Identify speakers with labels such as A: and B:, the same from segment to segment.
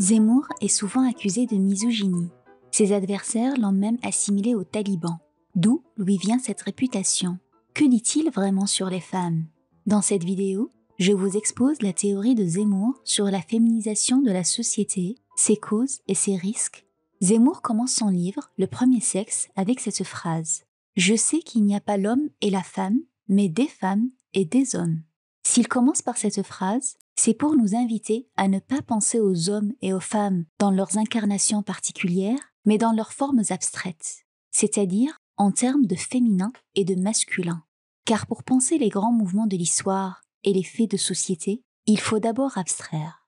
A: Zemmour est souvent accusé de misogynie. Ses adversaires l'ont même assimilé aux talibans. D'où lui vient cette réputation? Que dit-il vraiment sur les femmes? Dans cette vidéo, je vous expose la théorie de Zemmour sur la féminisation de la société, ses causes et ses risques. Zemmour commence son livre « Le premier sexe » avec cette phrase « Je sais qu'il n'y a pas l'homme et la femme, mais des femmes et des hommes ». S'il commence par cette phrase, c'est pour nous inviter à ne pas penser aux hommes et aux femmes dans leurs incarnations particulières, mais dans leurs formes abstraites, c'est-à-dire en termes de féminin et de masculin. Car pour penser les grands mouvements de l'histoire et les faits de société, il faut d'abord abstraire.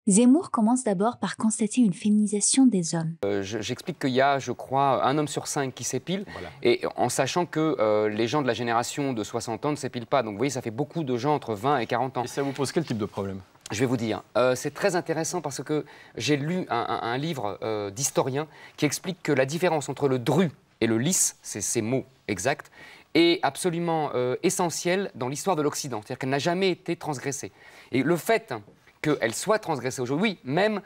A: Zemmour commence d'abord par constater une féminisation des hommes.
B: J'explique qu'il y a, je crois, 1 homme sur 5 qui s'épile, et en sachant que les gens de la génération de 60 ans ne s'épilent pas. Donc vous voyez, ça fait beaucoup de gens entre 20 et 40 ans.
C: Et ça vous pose quel type de problème?
B: Je vais vous dire, c'est très intéressant parce que j'ai lu un livre d'historien qui explique que la différence entre le dru et le lisse, c'est ces mots exacts, est absolument essentielle dans l'histoire de l'Occident. C'est-à-dire qu'elle n'a jamais été transgressée. Et le fait qu'elle soit transgressée aujourd'hui, oui, même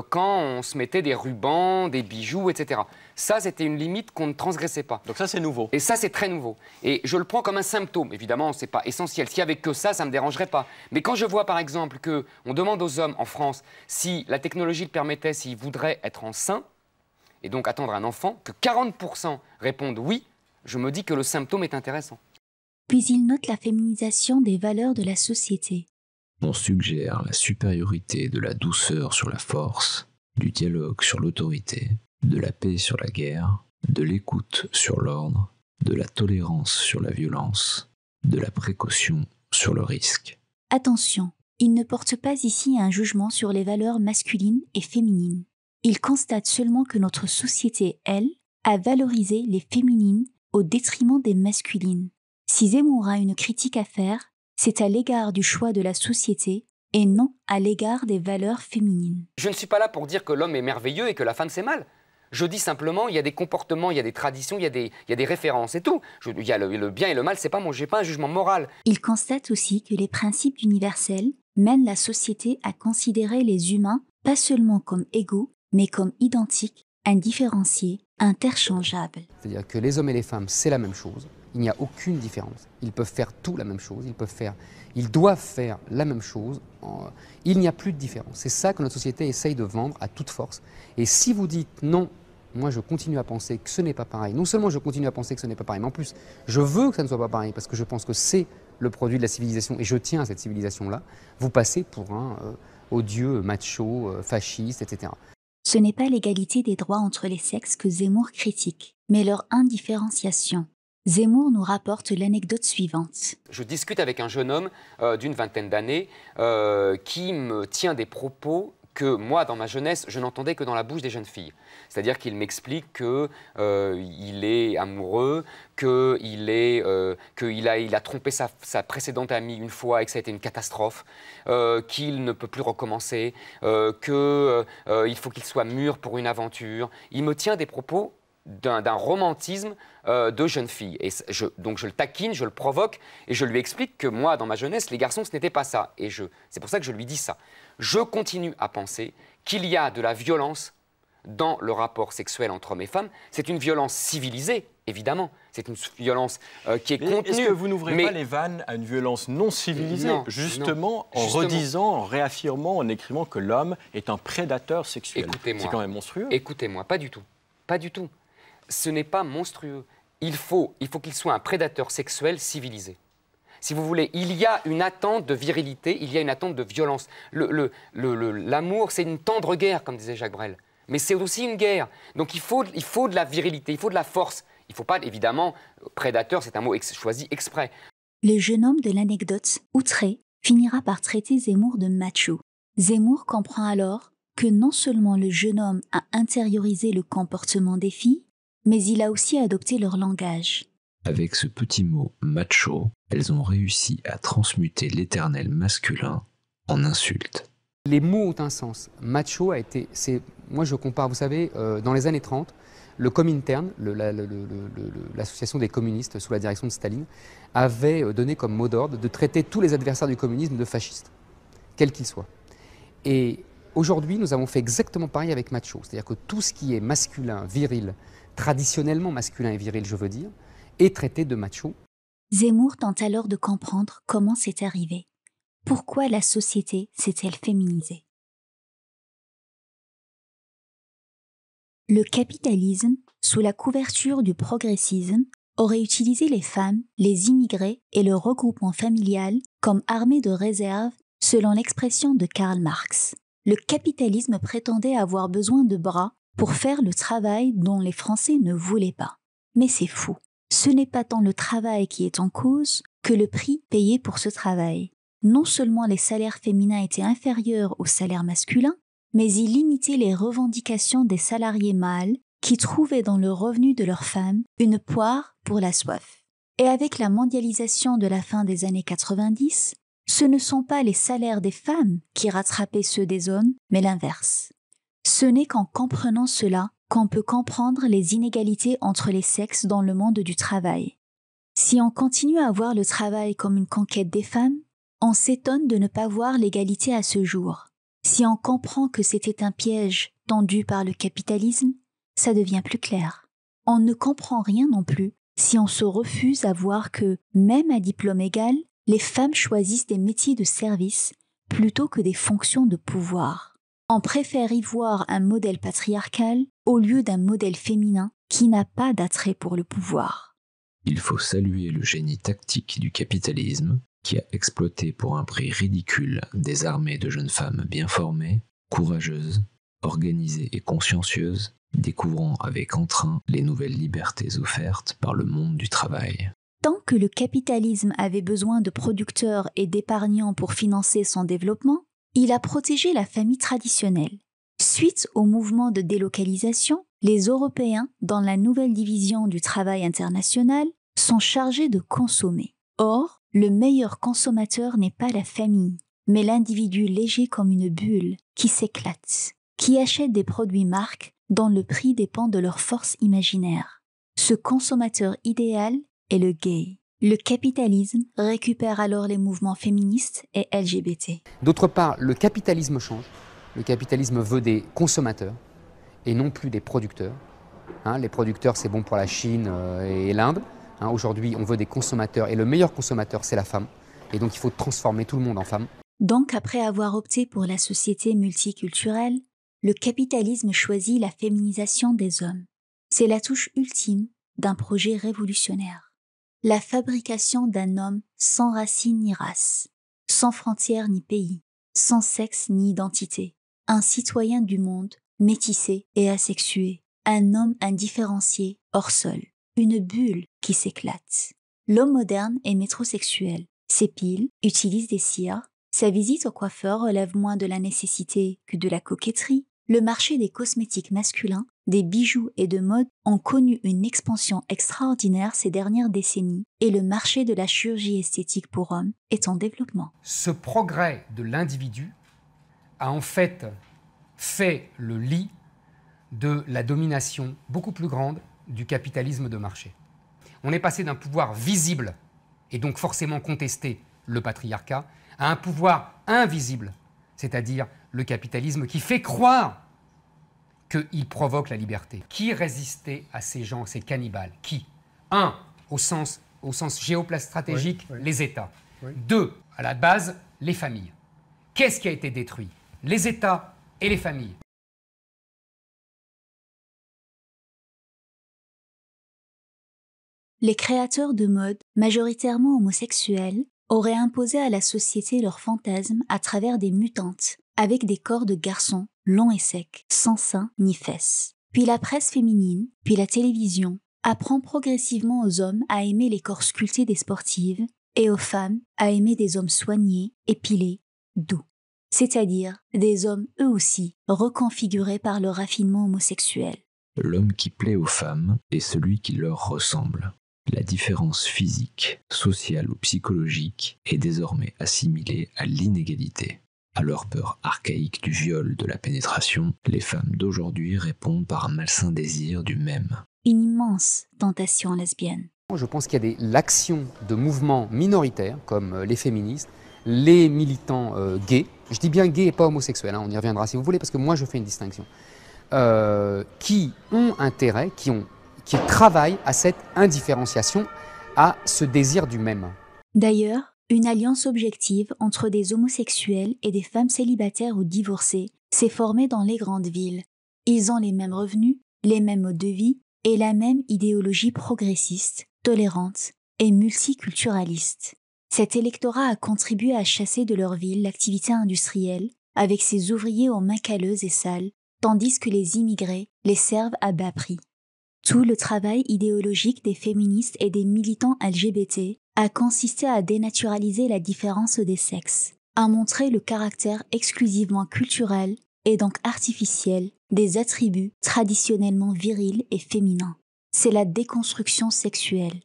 B: quand on se mettait des rubans, des bijoux, etc. Ça, c'était une limite qu'on ne transgressait pas.
C: Donc ça, c'est nouveau.
B: Et ça, c'est très nouveau. Et je le prends comme un symptôme. Évidemment, ce n'est pas essentiel. S'il n'y avait que ça ne me dérangerait pas. Mais quand je vois, par exemple, qu'on demande aux hommes en France si la technologie le permettait, s'ils voudraient être enceints, et donc attendre un enfant, que 40% répondent oui, je me dis que le symptôme est intéressant.
A: Puis il note la féminisation des valeurs de la société.
D: On suggère la supériorité de la douceur sur la force, du dialogue sur l'autorité, de la paix sur la guerre, de l'écoute sur l'ordre, de la tolérance sur la violence, de la précaution sur le risque.
A: Attention, il ne porte pas ici un jugement sur les valeurs masculines et féminines. Il constate seulement que notre société, elle, a valorisé les féminines au détriment des masculines. Si Zemmour a une critique à faire, c'est à l'égard du choix de la société et non à l'égard des valeurs féminines.
B: Je ne suis pas là pour dire que l'homme est merveilleux et que la femme c'est mal. Je dis simplement, il y a des comportements, il y a des traditions, il y a des références et tout. Il y a le bien et le mal, c'est pas moi, j'ai pas un jugement moral.
A: Il constate aussi que les principes universels mènent la société à considérer les humains pas seulement comme égaux, mais comme identiques, indifférenciés, interchangeables.
B: C'est-à-dire que les hommes et les femmes, c'est la même chose. Il n'y a aucune différence. Ils peuvent faire tout la même chose, ils doivent faire la même chose. Il n'y a plus de différence. C'est ça que notre société essaye de vendre à toute force. Et si vous dites non, moi je continue à penser que ce n'est pas pareil. Non seulement je continue à penser que ce n'est pas pareil, mais en plus je veux que ça ne soit pas pareil parce que je pense que c'est le produit de la civilisation et je tiens à cette civilisation-là. Vous passez pour un odieux macho, fasciste, etc.
A: Ce n'est pas l'égalité des droits entre les sexes que Zemmour critique, mais leur indifférenciation. Zemmour nous rapporte l'anecdote suivante.
B: Je discute avec un jeune homme d'une vingtaine d'années qui me tient des propos que moi, dans ma jeunesse, je n'entendais que dans la bouche des jeunes filles. C'est-à-dire qu'il m'explique qu'il est amoureux, qu'il a trompé sa précédente amie une fois et que ça a été une catastrophe, qu'il ne peut plus recommencer, qu'il faut qu'il soit mûr pour une aventure. Il me tient des propos d'un romantisme de jeune fille. Et donc je le taquine, je le provoque et je lui explique que moi, dans ma jeunesse, les garçons, ce n'était pas ça. Et c'est pour ça que je lui dis ça. Je continue à penser qu'il y a de la violence dans le rapport sexuel entre hommes et femmes. C'est une violence civilisée, évidemment. C'est une violence qui est contenue.
C: Est-ce que vous n'ouvrez pas les vannes à une violence non civilisée, justement, en redisant, en réaffirmant, en écrivant que l'homme est un prédateur sexuel? C'est quand même monstrueux.
B: Écoutez-moi, pas du tout. Pas du tout. Ce n'est pas monstrueux. Il faut qu'il soit un prédateur sexuel civilisé. Si vous voulez, il y a une attente de virilité, il y a une attente de violence. L'amour, c'est une tendre guerre, comme disait Jacques Brel. Mais c'est aussi une guerre. Donc il faut de la virilité, il faut de la force. Il ne faut pas, évidemment, prédateur, c'est un mot choisi exprès.
A: Le jeune homme de l'anecdote, outré, finira par traiter Zemmour de macho. Zemmour comprend alors que non seulement le jeune homme a intériorisé le comportement des filles, mais il a aussi adopté leur langage.
D: Avec ce petit mot « macho », elles ont réussi à transmuter l'éternel masculin en insulte.
B: Les mots ont un sens. Macho a été... Moi, je compare, vous savez, dans les années 30, le Comintern, l'association des communistes sous la direction de Staline, avait donné comme mot d'ordre de traiter tous les adversaires du communisme de fascistes, quels qu'ils soient. Et Aujourd'hui, nous avons fait exactement pareil avec macho, c'est-à-dire que tout ce qui est masculin, viril, traditionnellement masculin et viril, je veux dire, est traité de macho.
A: Zemmour tente alors de comprendre comment c'est arrivé. Pourquoi la société s'est-elle féminisée? Le capitalisme, sous la couverture du progressisme, aurait utilisé les femmes, les immigrés et le regroupement familial comme armée de réserve, selon l'expression de Karl Marx. Le capitalisme prétendait avoir besoin de bras pour faire le travail dont les Français ne voulaient pas. Mais c'est fou. Ce n'est pas tant le travail qui est en cause que le prix payé pour ce travail. Non seulement les salaires féminins étaient inférieurs aux salaires masculins, mais ils limitaient les revendications des salariés mâles qui trouvaient dans le revenu de leurs femmes une poire pour la soif. Et avec la mondialisation de la fin des années 90, ce ne sont pas les salaires des femmes qui rattrapaient ceux des hommes, mais l'inverse. Ce n'est qu'en comprenant cela qu'on peut comprendre les inégalités entre les sexes dans le monde du travail. Si on continue à voir le travail comme une conquête des femmes, on s'étonne de ne pas voir l'égalité à ce jour. Si on comprend que c'était un piège tendu par le capitalisme, ça devient plus clair. On ne comprend rien non plus si on se refuse à voir que, même à diplôme égal, les femmes choisissent des métiers de service plutôt que des fonctions de pouvoir. On préfère y voir un modèle patriarcal au lieu d'un modèle féminin qui n'a pas d'attrait pour le pouvoir.
D: Il faut saluer le génie tactique du capitalisme qui a exploité pour un prix ridicule des armées de jeunes femmes bien formées, courageuses, organisées et consciencieuses, découvrant avec entrain les nouvelles libertés offertes par le monde du travail.
A: Tant que le capitalisme avait besoin de producteurs et d'épargnants pour financer son développement, il a protégé la famille traditionnelle. Suite au mouvement de délocalisation, les Européens, dans la nouvelle division du travail international, sont chargés de consommer. Or, le meilleur consommateur n'est pas la famille, mais l'individu léger comme une bulle qui s'éclate, qui achète des produits marques dont le prix dépend de leur force imaginaire. Ce consommateur idéal est le gay. Le capitalisme récupère alors les mouvements féministes et LGBT.
B: D'autre part, le capitalisme change. Le capitalisme veut des consommateurs et non plus des producteurs. Les producteurs, c'est bon pour la Chine et l'Inde. Aujourd'hui, on veut des consommateurs et le meilleur consommateur, c'est la femme. Et donc, il faut transformer tout le monde en femme.
A: Donc, après avoir opté pour la société multiculturelle, le capitalisme choisit la féminisation des hommes. C'est la touche ultime d'un projet révolutionnaire. La fabrication d'un homme sans racine ni race, sans frontières ni pays, sans sexe ni identité. Un citoyen du monde, métissé et asexué. Un homme indifférencié, hors sol. Une bulle qui s'éclate. L'homme moderne est métrosexuel. S'épile, utilise des cires. Sa visite au coiffeur relève moins de la nécessité que de la coquetterie. Le marché des cosmétiques masculins, des bijoux et de mode ont connu une expansion extraordinaire ces dernières décennies et le marché de la chirurgie esthétique pour hommes est en développement.
B: Ce progrès de l'individu a en fait le lit de la domination beaucoup plus grande du capitalisme de marché. On est passé d'un pouvoir visible et donc forcément contesté, le patriarcat, à un pouvoir invisible, c'est-à-dire le capitalisme qui fait croire qu'il provoque la liberté. Qui résistait à ces gens, ces cannibales? Qui? 1, au sens géostratégique, les États. 2, à la base, les familles. Qu'est-ce qui a été détruit? Les États et les familles.
A: Les créateurs de mode, majoritairement homosexuels, auraient imposé à la société leurs fantasmes à travers des mutantes, avec des corps de garçons, longs et secs, sans seins ni fesses. Puis la presse féminine, puis la télévision, apprend progressivement aux hommes à aimer les corps sculptés des sportives et aux femmes à aimer des hommes soignés, épilés, doux. C'est-à-dire des hommes eux aussi reconfigurés par le raffinement homosexuel.
D: L'homme qui plaît aux femmes est celui qui leur ressemble. La différence physique, sociale ou psychologique est désormais assimilée à l'inégalité. À leur peur archaïque du viol, de la pénétration, les femmes d'aujourd'hui répondent par un malsain désir du même.
A: Une immense tentation lesbienne.
B: Je pense qu'il y a l'action de mouvements minoritaires comme les féministes, les militants gays, je dis bien gay et pas homosexuel, hein, on y reviendra si vous voulez, parce que moi je fais une distinction, qui ont intérêt, qui travaillent à cette indifférenciation, à ce désir du même.
A: D'ailleurs, une alliance objective entre des homosexuels et des femmes célibataires ou divorcées s'est formée dans les grandes villes. Ils ont les mêmes revenus, les mêmes modes de vie et la même idéologie progressiste, tolérante et multiculturaliste. Cet électorat a contribué à chasser de leur ville l'activité industrielle, avec ses ouvriers aux mains calleuses et sales, tandis que les immigrés les servent à bas prix. Tout le travail idéologique des féministes et des militants LGBT a consisté à dénaturaliser la différence des sexes, à montrer le caractère exclusivement culturel et donc artificiel des attributs traditionnellement virils et féminins. C'est la déconstruction sexuelle.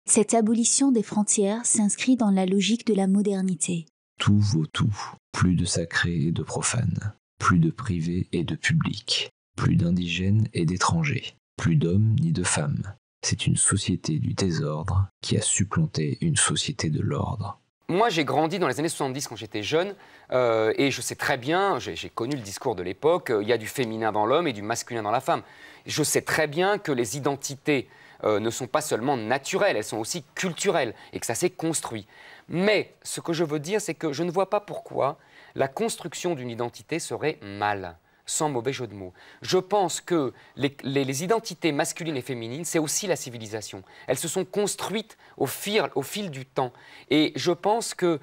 A: Cette abolition des frontières s'inscrit dans la logique de la modernité.
D: Tout vaut tout, plus de sacré et de profane, plus de privé et de public, plus d'indigènes et d'étrangers, plus d'hommes ni de femmes. C'est une société du désordre qui a supplanté une société de l'ordre.
B: Moi, j'ai grandi dans les années 70 quand j'étais jeune, et je sais très bien, j'ai connu le discours de l'époque, il y a du féminin dans l'homme et du masculin dans la femme. Je sais très bien que les identités ne sont pas seulement naturelles, elles sont aussi culturelles, et que ça s'est construit. Mais ce que je veux dire, c'est que je ne vois pas pourquoi la construction d'une identité serait mal, sans mauvais jeu de mots. Je pense que les identités masculines et féminines, c'est aussi la civilisation. Elles se sont construites au fil du temps. Et je pense que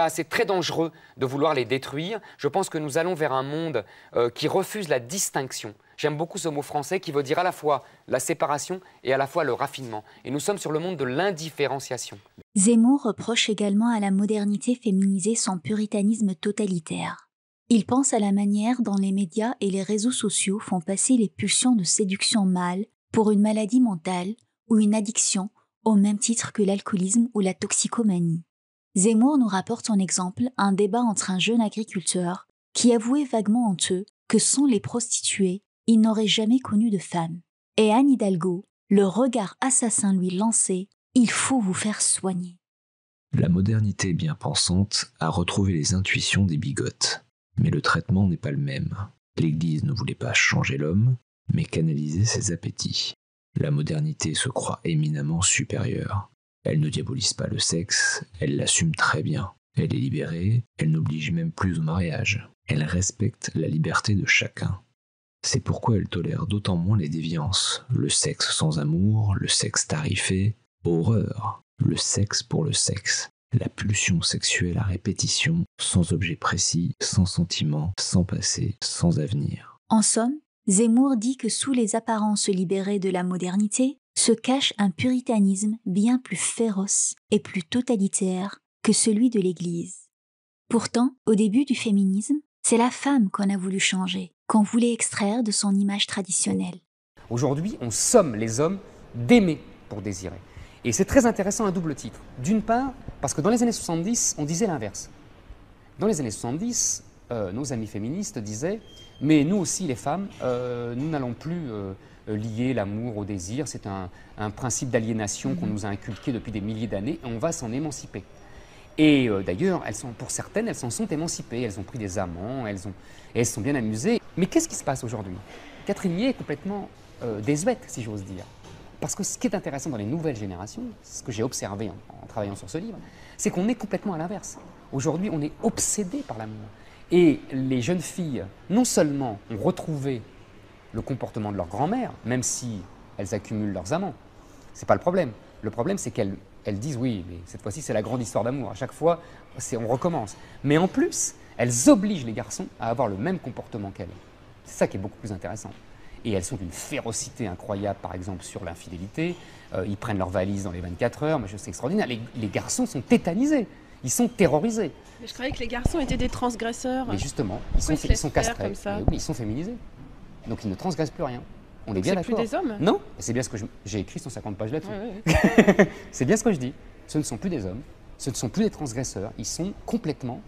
B: c'est très dangereux de vouloir les détruire. Je pense que nous allons vers un monde qui refuse la distinction. J'aime beaucoup ce mot français qui veut dire à la fois la séparation et à la fois le raffinement. Et nous sommes sur le monde de l'indifférenciation.
A: Zemmour reproche également à la modernité féminisée son puritanisme totalitaire. Il pense à la manière dont les médias et les réseaux sociaux font passer les pulsions de séduction mâle pour une maladie mentale ou une addiction au même titre que l'alcoolisme ou la toxicomanie. Zemmour nous rapporte en exemple un débat entre un jeune agriculteur qui avouait vaguement honteux que sans les prostituées, il n'aurait jamais connu de femme. Et Anne Hidalgo, le regard assassin lui lançait « Il faut vous faire soigner ».
D: La modernité bien pensante a retrouvé les intuitions des bigotes. Mais le traitement n'est pas le même. L'Église ne voulait pas changer l'homme, mais canaliser ses appétits. La modernité se croit éminemment supérieure. Elle ne diabolise pas le sexe, elle l'assume très bien. Elle est libérée, elle n'oblige même plus au mariage. Elle respecte la liberté de chacun. C'est pourquoi elle tolère d'autant moins les déviances. Le sexe sans amour, le sexe tarifé, horreur. Le sexe pour le sexe. La pulsion sexuelle à répétition, sans objet précis, sans sentiment, sans passé, sans avenir.
A: En somme, Zemmour dit que sous les apparences libérées de la modernité se cache un puritanisme bien plus féroce et plus totalitaire que celui de l'Église. Pourtant, au début du féminisme, c'est la femme qu'on a voulu changer, qu'on voulait extraire de son image traditionnelle.
B: Aujourd'hui, on somme les hommes d'aimer pour désirer. Et c'est très intéressant à double titre. D'une part, parce que dans les années 70, on disait l'inverse. Dans les années 70, nos amis féministes disaient « Mais nous aussi, les femmes, nous n'allons plus lier l'amour au désir. C'est un principe d'aliénation qu'on nous a inculqué depuis des milliers d'années et on va s'en émanciper. » Et d'ailleurs, pour certaines, elles s'en sont émancipées. Elles ont pris des amants, elles se sont bien amusées. Mais qu'est-ce qui se passe aujourd'hui? Catherine Millet est complètement désuète, si j'ose dire. Parce que ce qui est intéressant dans les nouvelles générations, ce que j'ai observé en travaillant sur ce livre, c'est qu'on est complètement à l'inverse. Aujourd'hui, on est obsédé par l'amour. Et les jeunes filles, non seulement ont retrouvé le comportement de leur grand-mère, même si elles accumulent leurs amants, c'est pas le problème. Le problème, c'est qu'elles disent oui, mais cette fois-ci, c'est la grande histoire d'amour. À chaque fois, on recommence. Mais en plus, elles obligent les garçons à avoir le même comportement qu'elles. C'est ça qui est beaucoup plus intéressant. Et elles sont d'une férocité incroyable, par exemple, sur l'infidélité. Ils prennent leurs valises dans les 24 heures, mais c'est extraordinaire. Les garçons sont tétanisés, ils sont terrorisés.
E: Mais je croyais que les garçons étaient des transgresseurs.
B: Mais justement, ils sont castrés, comme ça. Oui, ils sont féminisés. Donc ils ne transgressent plus rien. On est bien d'accord.
E: C'est plus des hommes?
B: Non, c'est bien ce que j'ai écrit 150 pages là-dessus. Ouais. C'est bien ce que je dis. Ce ne sont plus des hommes, ce ne sont plus des transgresseurs, ils sont complètement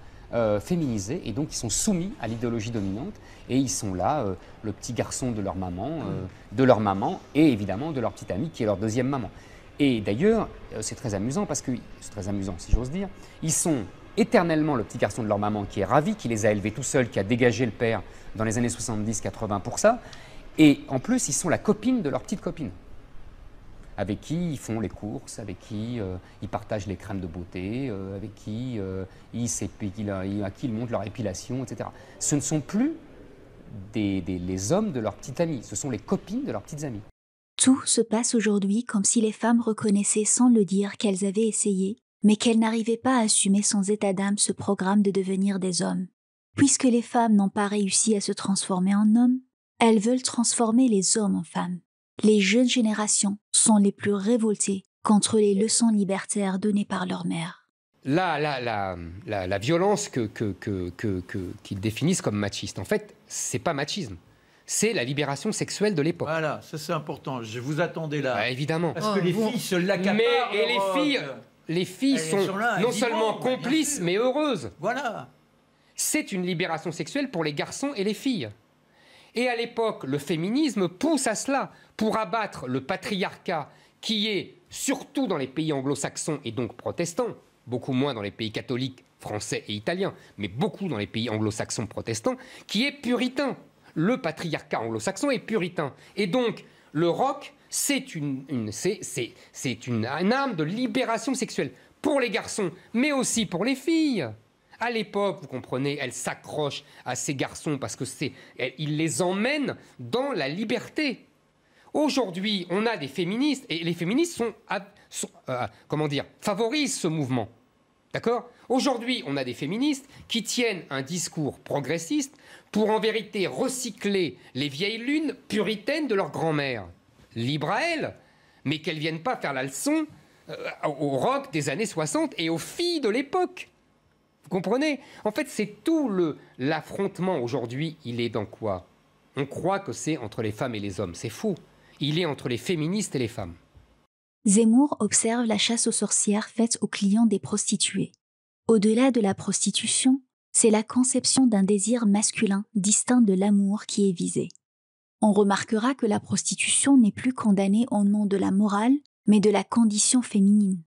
B: féminisés et donc ils sont soumis à l'idéologie dominante et ils sont là, le petit garçon de leur maman et évidemment de leur petite amie qui est leur deuxième maman. Et d'ailleurs, c'est très amusant parce que, c'est très amusant si j'ose dire, ils sont éternellement le petit garçon de leur maman qui est ravi, qui les a élevés tout seul, qui a dégagé le père dans les années 70-80 pour ça. Et en plus, ils sont la copine de leur petite copine, avec qui ils font les courses, avec qui ils partagent les crèmes de beauté, avec qui à qui ils montrent leur épilation, etc. Ce ne sont plus les hommes de leur petite amie, ce sont les copines de leurs petites amies.
A: Tout se passe aujourd'hui comme si les femmes reconnaissaient sans le dire qu'elles avaient essayé, mais qu'elles n'arrivaient pas à assumer sans état d'âme ce programme de devenir des hommes. Puisque les femmes n'ont pas réussi à se transformer en hommes, elles veulent transformer les hommes en femmes. Les jeunes générations sont les plus révoltées contre les leçons libertaires données par leur mère.
B: La violence qu'ils définissent comme machiste, en fait, c'est pas machisme. C'est la libération sexuelle de l'époque.
F: Voilà, ça c'est important. Je vous attendais là.
B: Bah, évidemment.
F: Parce que les filles se l'accaparent.
B: Mais les filles sont là, non seulement complices, mais heureuses.
F: Voilà.
B: C'est une libération sexuelle pour les garçons et les filles. Et à l'époque, le féminisme pousse à cela, pour abattre le patriarcat qui est, surtout dans les pays anglo-saxons et donc protestants, beaucoup moins dans les pays catholiques, français et italiens, mais beaucoup dans les pays anglo-saxons protestants, qui est puritain. Le patriarcat anglo-saxon est puritain. Et donc, le rock, c'est une arme de libération sexuelle pour les garçons, mais aussi pour les filles. À l'époque, vous comprenez, elles s'accrochent à ces garçons parce qu'ils les emmènent dans la liberté. Aujourd'hui, on a des féministes, et les féministes favorisent ce mouvement. D'accord ? Aujourd'hui, on a des féministes qui tiennent un discours progressiste pour en vérité recycler les vieilles lunes puritaines de leur grand-mère. Libre à elles, mais qu'elles ne viennent pas faire la leçon au rock des années 60 et aux filles de l'époque. Vous comprenez ? En fait, c'est tout l'affrontement aujourd'hui, il est dans quoi ? On croit que c'est entre les femmes et les hommes. C'est faux. Il est entre les féministes et les femmes.
A: Zemmour observe la chasse aux sorcières faite aux clients des prostituées. Au-delà de la prostitution, c'est la conception d'un désir masculin distinct de l'amour qui est visé. On remarquera que la prostitution n'est plus condamnée au nom de la morale, mais de la condition féminine.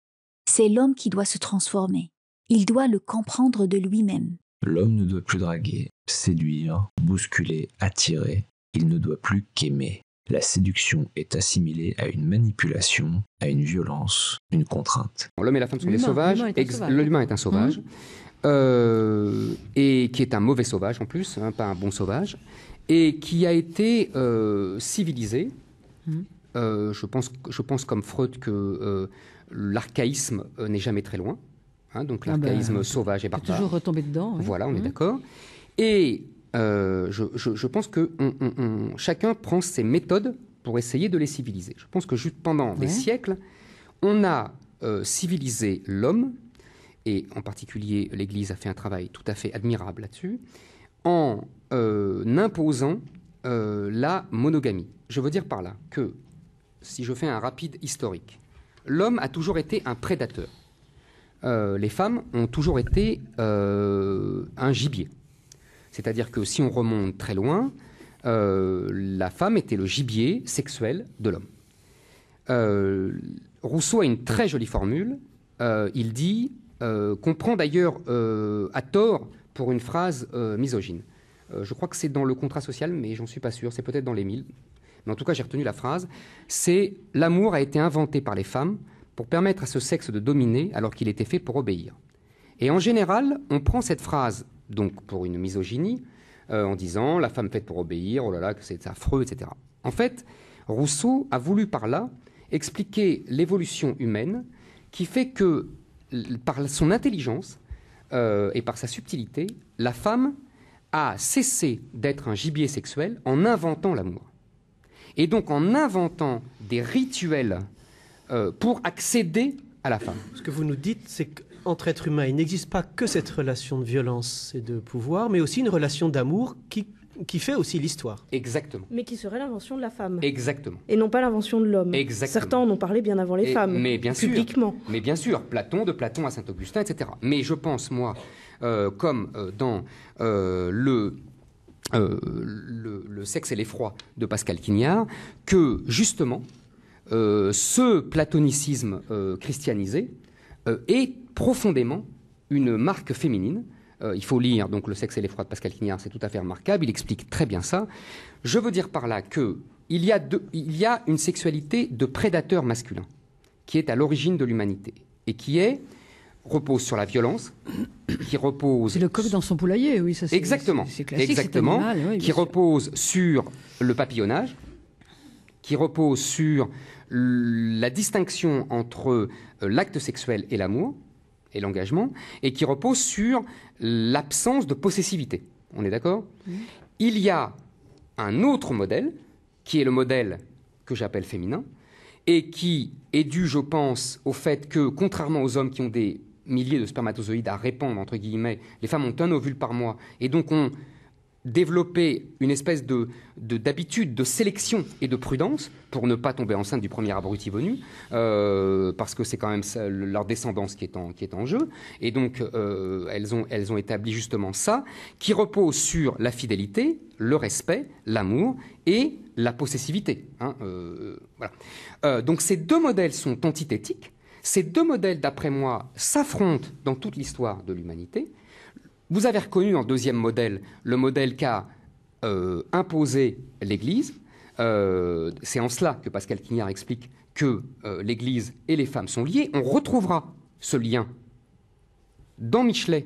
A: C'est l'homme qui doit se transformer. Il doit le comprendre de lui-même.
D: L'homme ne doit plus draguer, séduire, bousculer, attirer. Il ne doit plus qu'aimer. La séduction est assimilée à une manipulation, à une violence, une contrainte.
B: L'homme et la femme sont des sauvages. L'humain est un sauvage. Et qui est un mauvais sauvage en plus, pas un bon sauvage, et qui a été civilisé. Je pense comme Freud que l'archaïsme n'est jamais très loin. Donc l'archaïsme sauvage et barbare.
G: Toujours retombé dedans. Oui.
B: Voilà, on est d'accord. Et je pense que chacun prend ses méthodes pour essayer de les civiliser. Je pense que juste pendant des siècles, on a civilisé l'homme, et en particulier l'Église a fait un travail tout à fait admirable là-dessus, en imposant la monogamie. Je veux dire par là que, si je fais un rapide historique, l'homme a toujours été un prédateur. Les femmes ont toujours été un gibier. C'est-à-dire que si on remonte très loin, la femme était le gibier sexuel de l'homme. Rousseau a une très jolie formule. Il dit, qu'on prend d'ailleurs à tort pour une phrase misogyne. Je crois que c'est dans le contrat social, mais j'en suis pas sûr. C'est peut-être dans l'Émile. Mais en tout cas, j'ai retenu la phrase. C'est « L'amour a été inventé par les femmes pour permettre à ce sexe de dominer alors qu'il était fait pour obéir. » Et en général, on prend cette phrase donc pour une misogynie, en disant « la femme faite pour obéir, oh là là, que c'est affreux, etc. » En fait, Rousseau a voulu par là expliquer l'évolution humaine qui fait que, par son intelligence et par sa subtilité, la femme a cessé d'être un gibier sexuel en inventant l'amour. Et donc en inventant des rituels pour accéder à la femme.
H: Ce que vous nous dites, c'est qu'entre êtres humains, il n'existe pas que cette relation de violence et de pouvoir, mais aussi une relation d'amour qui fait aussi l'histoire.
B: Exactement.
E: Mais qui serait l'invention de la femme.
B: Exactement.
E: Et non pas l'invention de l'homme.
B: Exactement.
E: Certains en ont parlé bien avant les femmes,
B: mais bien
E: publiquement.
B: Sûr, mais bien sûr, de Platon à Saint-Augustin, etc. Mais je pense, moi, comme dans le sexe et l'effroi de Pascal Quignard, que justement, ce platonicisme christianisé est profondément une marque féminine. Il faut lire donc Le sexe et l'effroi de Pascal Quignard, c'est tout à fait remarquable, il explique très bien ça. Je veux dire par là qu'il y a une sexualité de prédateur masculin qui est à l'origine de l'humanité et qui repose sur la violence, qui repose...
G: C'est le coq dans son poulailler, oui, ça c'est...
B: Exactement,
G: c'est classique,
B: exactement,
G: cet animal, oui,
B: qui repose sur le papillonnage, qui repose sur la distinction entre l'acte sexuel et l'amour, et l'engagement, et qui repose sur l'absence de possessivité. On est d'accord ? Il y a un autre modèle, qui est le modèle que j'appelle féminin, et qui est dû, je pense, au fait que, contrairement aux hommes qui ont des milliers de spermatozoïdes à répandre, entre guillemets, les femmes ont un ovule par mois, et donc ont développé une espèce d'habitude de sélection et de prudence pour ne pas tomber enceinte du premier abruti venu, parce que c'est quand même ça, leur descendance qui est en jeu. Et donc, elles ont établi justement ça, qui repose sur la fidélité, le respect, l'amour et la possessivité. Hein, voilà. Donc, ces deux modèles sont antithétiques. Ces deux modèles, d'après moi, s'affrontent dans toute l'histoire de l'humanité. Vous avez reconnu en deuxième modèle le modèle qu'a imposé l'Église. C'est en cela que Pascal Quignard explique que l'Église et les femmes sont liées. On retrouvera ce lien dans Michelet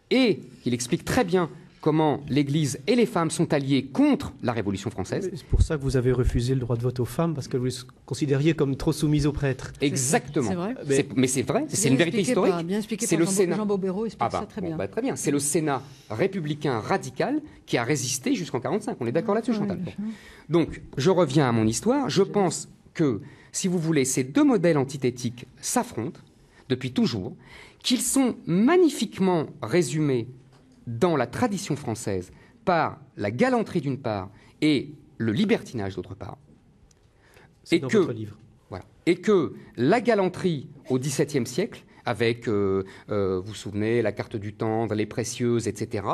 B: et il explique très bien comment l'Église et les femmes sont alliées contre la Révolution française.
H: C'est pour ça que vous avez refusé le droit de vote aux femmes, parce que vous les considériez comme trop soumises aux prêtres.
B: Exactement.
G: C'est vrai.
B: Mais c'est vrai, c'est une vérité historique.
G: Bien expliqué
B: c'est
G: par
B: le Sénat.
G: Jean Bobéro explique ça très bien.
B: Très bien. C'est le Sénat républicain radical qui a résisté jusqu'en 1945. On est d'accord là-dessus, Chantal. Donc, je reviens à mon histoire. Je pense que, si vous voulez, ces deux modèles antithétiques s'affrontent depuis toujours, qu'ils sont magnifiquement résumés dans la tradition française par la galanterie d'une part et le libertinage d'autre part.
H: C'est dans votre livre.
B: Voilà. Et que la galanterie au XVIIe siècle, avec, vous vous souvenez, la carte du tendre, les précieuses, etc.,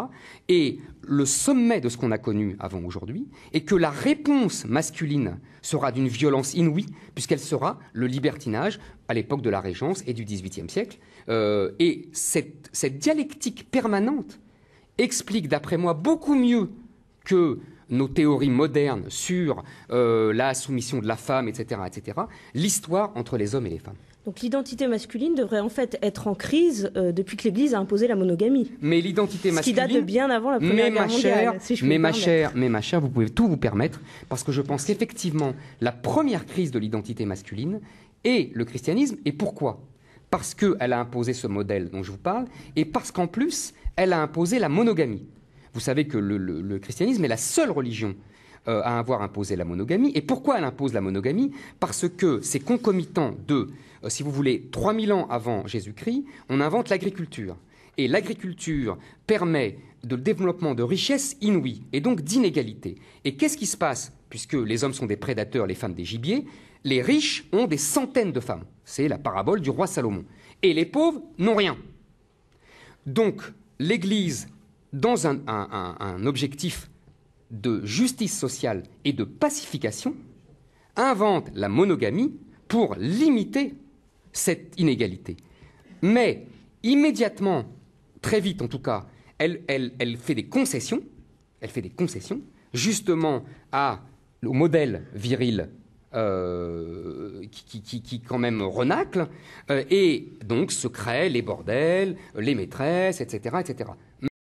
B: est le sommet de ce qu'on a connu avant aujourd'hui, et que la réponse masculine sera d'une violence inouïe, puisqu'elle sera le libertinage à l'époque de la Régence et du XVIIIe siècle. Et cette dialectique permanente explique, d'après moi, beaucoup mieux que nos théories modernes sur la soumission de la femme, etc., l'histoire entre les hommes et les femmes.
E: Donc l'identité masculine devrait en fait être en crise depuis que l'Église a imposé la monogamie.
B: Mais l'identité masculine...
E: Ce qui date de bien avant la Première Guerre mondiale, si je puis me permettre.
B: Mais ma chère, vous pouvez tout vous permettre, parce que je pense qu'effectivement, la première crise de l'identité masculine est le christianisme. Et pourquoi ? Parce qu'elle a imposé ce modèle dont je vous parle, et parce qu'en plus, elle a imposé la monogamie. Vous savez que le christianisme est la seule religion à avoir imposé la monogamie. Et pourquoi elle impose la monogamie ? Parce que c'est concomitant de, si vous voulez, 3000 ans avant Jésus-Christ, on invente l'agriculture. Et l'agriculture permet le développement de richesses inouïes, et donc d'inégalités. Et qu'est-ce qui se passe ? Puisque les hommes sont des prédateurs, les femmes des gibiers, les riches ont des centaines de femmes. C'est la parabole du roi Salomon. Et les pauvres n'ont rien. Donc, l'Église, dans un objectif de justice sociale et de pacification, invente la monogamie pour limiter cette inégalité. Mais immédiatement, très vite en tout cas, elle fait des concessions. Elle fait des concessions, justement au modèle viril qui quand même renacle, et donc se créent les bordels, les maîtresses, etc., etc.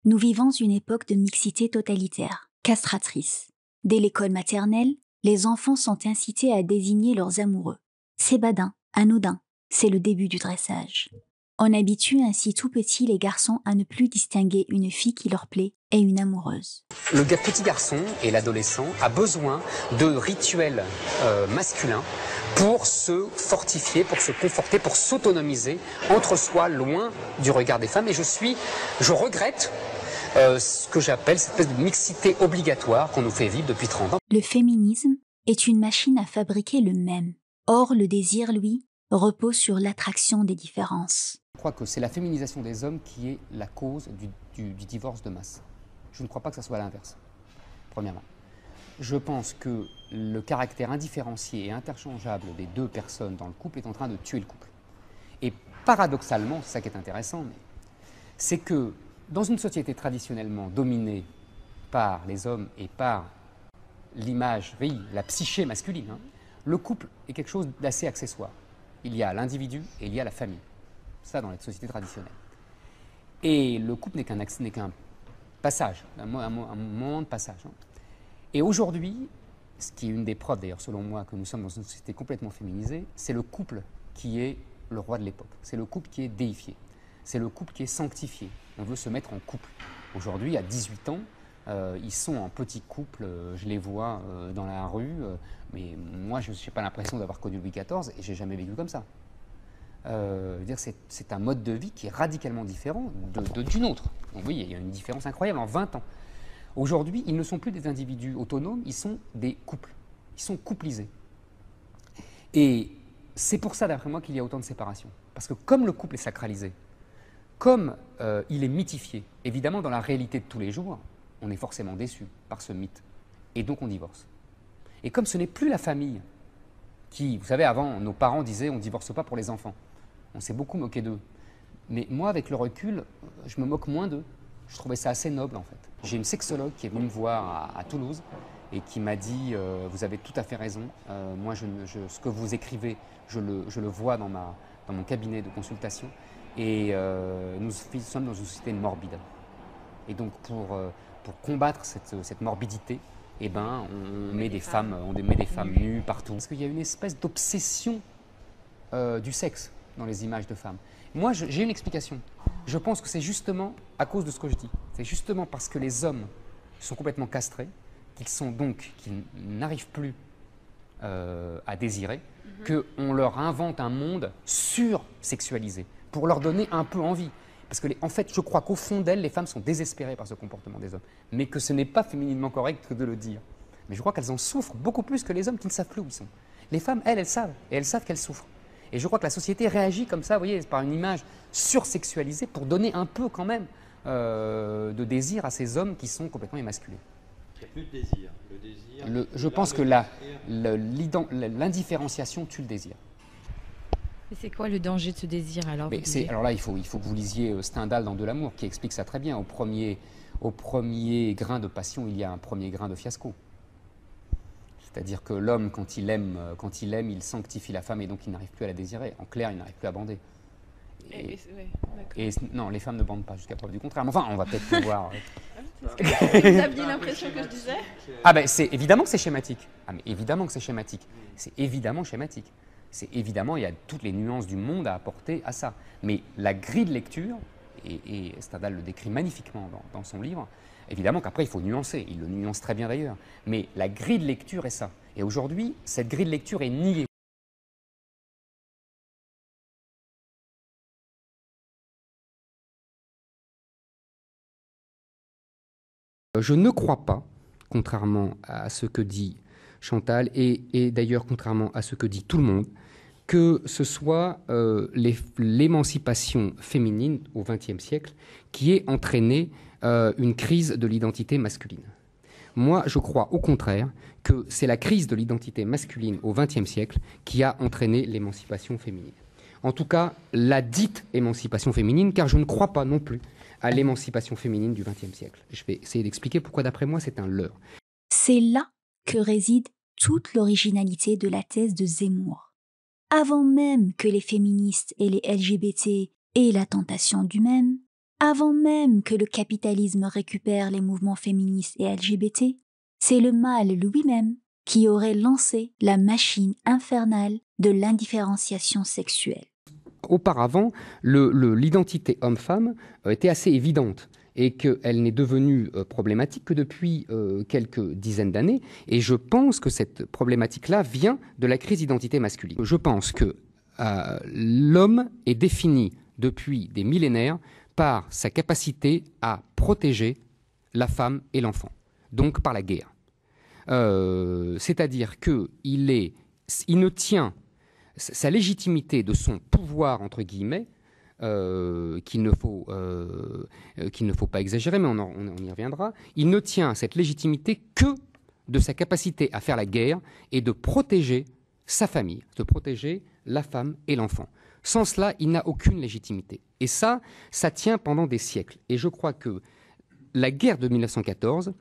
A: Nous vivons une époque de mixité totalitaire, castratrice. Dès l'école maternelle, les enfants sont incités à désigner leurs amoureux. C'est badin, anodin, c'est le début du dressage. On habitue ainsi tout petit les garçons à ne plus distinguer une fille qui leur plaît et une amoureuse.
B: Le petit garçon et l'adolescent a besoin de rituels masculins pour se fortifier, pour se conforter, pour s'autonomiser entre soi, loin du regard des femmes. Et je regrette ce que j'appelle cette espèce de mixité obligatoire qu'on nous fait vivre depuis 30 ans.
A: Le féminisme est une machine à fabriquer le même. Or, le désir, lui, repose sur l'attraction des différences.
B: Je crois que c'est la féminisation des hommes qui est la cause du divorce de masse. Je ne crois pas que ça soit l'inverse, premièrement. Je pense que le caractère indifférencié et interchangeable des deux personnes dans le couple est en train de tuer le couple. Et paradoxalement, c'est ça qui est intéressant, mais
I: c'est que dans une société traditionnellement dominée par les hommes et par l'imagerie, la psyché masculine, hein, le couple est quelque chose d'assez accessoire. Il y a l'individu et il y a la famille. Ça dans la société traditionnelle. Et le couple n'est qu'un passage, un moment de passage. Hein. Et aujourd'hui, ce qui est une des preuves d'ailleurs selon moi que nous sommes dans une société complètement féminisée, c'est le couple qui est le roi de l'époque. C'est le couple qui est déifié. C'est le couple qui est sanctifié. On veut se mettre en couple. Aujourd'hui, à 18 ans, ils sont en petit couple, je les vois dans la rue, mais moi je n'ai pas l'impression d'avoir connu Louis XIV et je n'ai jamais vécu comme ça. C'est un mode de vie qui est radicalement différent du nôtre. Donc oui, il y a une différence incroyable en 20 ans. Aujourd'hui, ils ne sont plus des individus autonomes, ils sont des couples. Ils sont couplisés. Et c'est pour ça, d'après moi, qu'il y a autant de séparation. Parce que comme le couple est sacralisé, comme il est mythifié, évidemment, dans la réalité de tous les jours, on est forcément déçu par ce mythe. Et donc on divorce. Et comme ce n'est plus la famille qui, vous savez, avant, nos parents disaient on ne divorce pas pour les enfants. On s'est beaucoup moqué d'eux. Mais moi, avec le recul, je me moque moins d'eux. Je trouvais ça assez noble, en fait. J'ai une sexologue qui est venue me voir à Toulouse et qui m'a dit vous avez tout à fait raison. Moi, ce que vous écrivez, je le vois dans mon cabinet de consultation. Et nous sommes dans une société morbide. Et donc, pour combattre cette morbidité, eh ben, on met des femmes nues partout. Parce qu'il y a une espèce d'obsession du sexe dans les images de femmes. Moi, j'ai une explication. Je pense que c'est justement à cause de ce que je dis. C'est justement parce que les hommes sont complètement castrés, qu'ils n'arrivent plus à désirer, qu'on leur invente un monde sursexualisé pour leur donner un peu envie. Parce que, en fait, je crois qu'au fond d'elles, les femmes sont désespérées par ce comportement des hommes. Mais que ce n'est pas fémininement correct que de le dire. Mais je crois qu'elles en souffrent beaucoup plus que les hommes qui ne savent plus où ils sont. Les femmes, elles savent. Et elles savent qu'elles souffrent. Et je crois que la société réagit comme ça, vous voyez, par une image sursexualisée pour donner un peu quand même de désir à ces hommes qui sont complètement émasculés.
F: Il n'y a plus de désir. Le désir
I: je pense que l'indifférenciation tue le désir.
J: Et c'est quoi le danger de ce désir alors?
I: Alors là, il faut que vous lisiez Stendhal dans De l'amour, qui explique ça très bien. Au premier grain de passion, il y a un premier grain de fiasco. C'est-à-dire que l'homme, quand il aime, il sanctifie la femme et donc il n'arrive plus à la désirer. En clair, il n'arrive plus à bander. Et non, les femmes ne bandent pas jusqu'à preuve du contraire. Mais enfin, on va peut-être pouvoir...
K: Vous aviez l'impression que je disais?
I: Ah ben, évidemment que c'est schématique. Ah mais évidemment que c'est schématique. C'est évidemment schématique. C'est évidemment, il y a toutes les nuances du monde à apporter à ça. Mais la grille de lecture, et Stendhal le décrit magnifiquement dans son livre, évidemment qu'après il faut nuancer, il le nuance très bien d'ailleurs, mais la grille de lecture est ça. Et aujourd'hui, cette grille de lecture est niée. Je ne crois pas, contrairement à ce que dit Chantal, et d'ailleurs contrairement à ce que dit tout le monde, que ce soit l'émancipation féminine au XXe siècle qui ait entraîné une crise de l'identité masculine. Moi, je crois au contraire que c'est la crise de l'identité masculine au XXe siècle qui a entraîné l'émancipation féminine. En tout cas, la dite émancipation féminine, car je ne crois pas non plus à l'émancipation féminine du XXe siècle. Je vais essayer d'expliquer pourquoi, d'après moi, c'est un leurre.
A: C'est là que réside toute l'originalité de la thèse de Zemmour. Avant même que les féministes et les LGBT aient la tentation du même, avant même que le capitalisme récupère les mouvements féministes et LGBT, c'est le mâle lui-même qui aurait lancé la machine infernale de l'indifférenciation sexuelle.
I: Auparavant, l'identité homme-femme était assez évidente et qu'elle n'est devenue problématique que depuis quelques dizaines d'années. Et je pense que cette problématique-là vient de la crise d'identité masculine. Je pense que l'homme est défini depuis des millénaires par sa capacité à protéger la femme et l'enfant, donc par la guerre. C'est-à-dire qu'il ne tient sa légitimité de son pouvoir, entre guillemets, qu'il ne faut pas exagérer, mais on y reviendra, il ne tient cette légitimité que de sa capacité à faire la guerre et de protéger sa famille, de protéger la femme et l'enfant. Sans cela, il n'a aucune légitimité. Et ça tient pendant des siècles. Et je crois que la guerre de 1914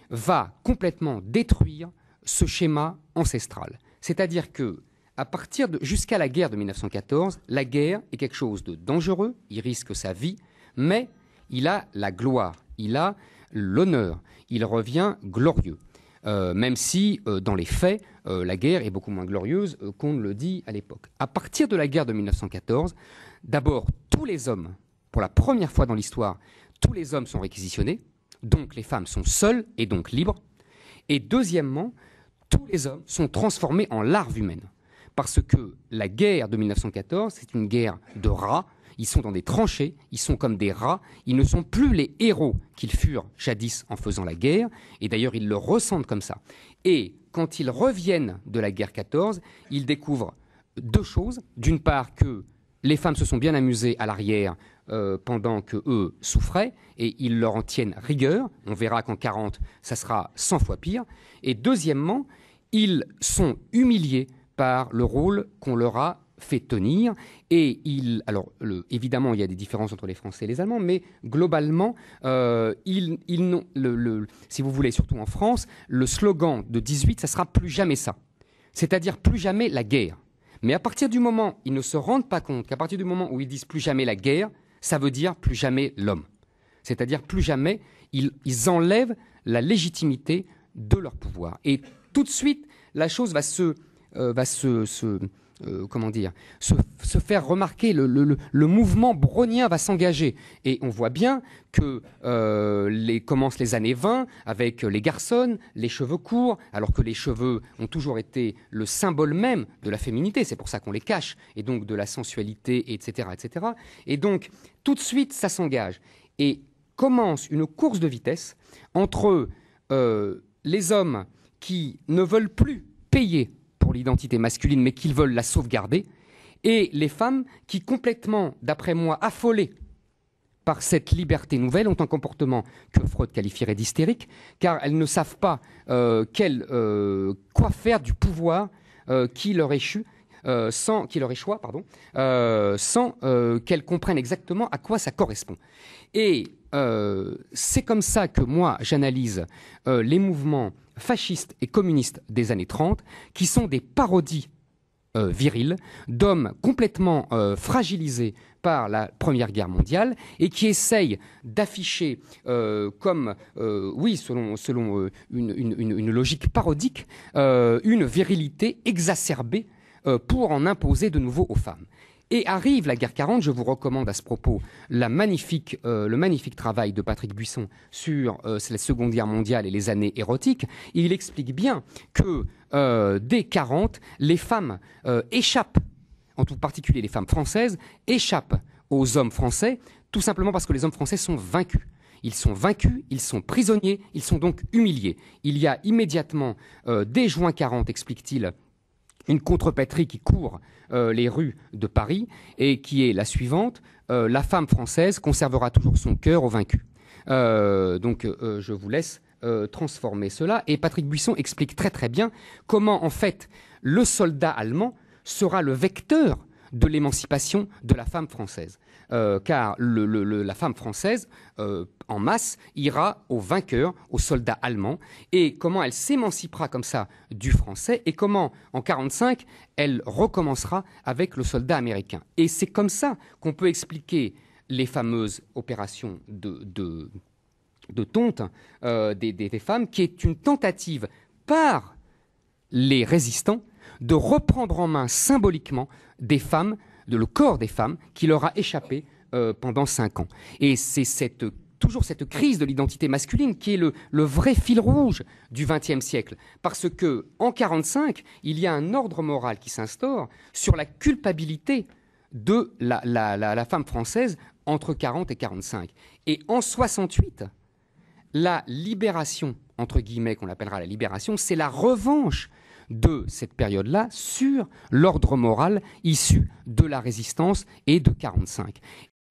I: va complètement détruire ce schéma ancestral. C'est-à-dire que, jusqu'à la guerre de 1914, la guerre est quelque chose de dangereux, il risque sa vie, mais il a la gloire, il a l'honneur, il revient glorieux. Même si, dans les faits, la guerre est beaucoup moins glorieuse qu'on ne le dit à l'époque. À partir de la guerre de 1914, d'abord, tous les hommes, pour la première fois dans l'histoire, tous les hommes sont réquisitionnés, donc les femmes sont seules et donc libres. Et deuxièmement, tous les hommes sont transformés en larves humaines. Parce que la guerre de 1914, c'est une guerre de rats. Ils sont dans des tranchées, ils sont comme des rats. Ils ne sont plus les héros qu'ils furent jadis en faisant la guerre. Et d'ailleurs, ils le ressentent comme ça. Et quand ils reviennent de la guerre 14, ils découvrent deux choses. D'une part, que les femmes se sont bien amusées à l'arrière pendant qu'eux souffraient, et ils leur en tiennent rigueur. On verra qu'en 40, ça sera 100 fois pire. Et deuxièmement, ils sont humiliés par le rôle qu'on leur a fait tenir. Et évidemment, il y a des différences entre les Français et les Allemands, mais globalement, si vous voulez, surtout en France, le slogan de 18, ça sera plus jamais ça. C'est-à-dire plus jamais la guerre. Mais à partir du moment où ils ne se rendent pas compte qu'à partir du moment où ils disent plus jamais la guerre, ça veut dire plus jamais l'homme. C'est-à-dire plus jamais, ils enlèvent la légitimité de leur pouvoir. Et tout de suite, la chose va se faire remarquer, le mouvement brownien va s'engager. Et on voit bien que commencent les années 20 avec les garçons, les cheveux courts, alors que les cheveux ont toujours été le symbole même de la féminité, c'est pour ça qu'on les cache, et donc de la sensualité, etc., etc. Et donc, tout de suite, ça s'engage. Et commence une course de vitesse entre les hommes qui ne veulent plus payer pour l'identité masculine, mais qu'ils veulent la sauvegarder, et les femmes qui, complètement, d'après moi, affolées par cette liberté nouvelle, ont un comportement que Freud qualifierait d'hystérique, car elles ne savent pas quoi faire du pouvoir qui leur échoit, sans qu'elles comprennent exactement à quoi ça correspond. Et c'est comme ça que moi, j'analyse les mouvements fascistes et communistes des années 30, qui sont des parodies viriles d'hommes complètement fragilisés par la Première Guerre mondiale et qui essayent d'afficher selon une logique parodique, une virilité exacerbée pour en imposer de nouveau aux femmes. Et arrive la guerre 40, je vous recommande à ce propos le magnifique travail de Patrick Buisson sur la Seconde Guerre mondiale et les années érotiques. Et il explique bien que dès 40, les femmes échappent, en tout particulier les femmes françaises, échappent aux hommes français, tout simplement parce que les hommes français sont vaincus. Ils sont vaincus, ils sont prisonniers, ils sont donc humiliés. Il y a immédiatement, dès juin 40, explique-t-il, une contrepétrie qui court les rues de Paris et qui est la suivante: la femme française conservera toujours son cœur aux vaincus. Je vous laisse transformer cela. Et Patrick Buisson explique très très bien comment en fait le soldat allemand sera le vecteur de l'émancipation de la femme française. Car la femme française, en masse, ira aux vainqueurs, aux soldats allemands, et comment elle s'émancipera comme ça du français, et comment, en 1945, elle recommencera avec le soldat américain. Et c'est comme ça qu'on peut expliquer les fameuses opérations de tonte des femmes, qui est une tentative par les résistants de reprendre en main symboliquement des femmes, le corps des femmes qui leur a échappé pendant 5 ans. Et c'est toujours cette crise de l'identité masculine qui est le vrai fil rouge du XXe siècle. Parce que en 1945, il y a un ordre moral qui s'instaure sur la culpabilité de la femme française entre 40 et 45. Et en 1968, la libération, entre guillemets, qu'on appellera la libération, c'est la revanche de cette période-là sur l'ordre moral issu de la résistance et de 1945.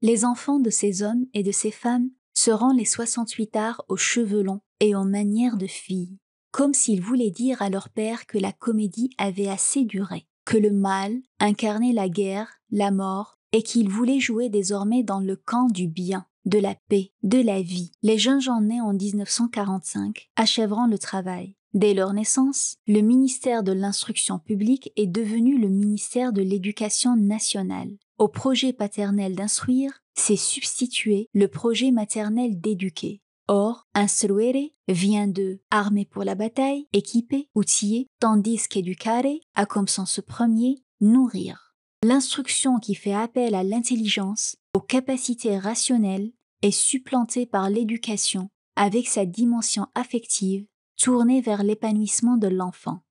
A: Les enfants de ces hommes et de ces femmes seront les 68 arts aux cheveux longs et aux manières de filles, comme s'ils voulaient dire à leur père que la comédie avait assez duré. que le mal incarnait la guerre, la mort, et qu'il voulait jouer désormais dans le camp du bien, de la paix, de la vie. Les jeunes gens nés en 1945 achèveront le travail. Dès leur naissance, le ministère de l'Instruction publique est devenu le ministère de l'Éducation nationale. Au projet paternel d'instruire s'est substitué le projet maternel d'éduquer. Or, instruere vient de armer pour la bataille, équiper, outiller, tandis qu'educare a comme sens premier nourrir. L'instruction qui fait appel à l'intelligence, aux capacités rationnelles, est supplantée par l'éducation avec sa dimension affective tournée vers l'épanouissement de l'enfant.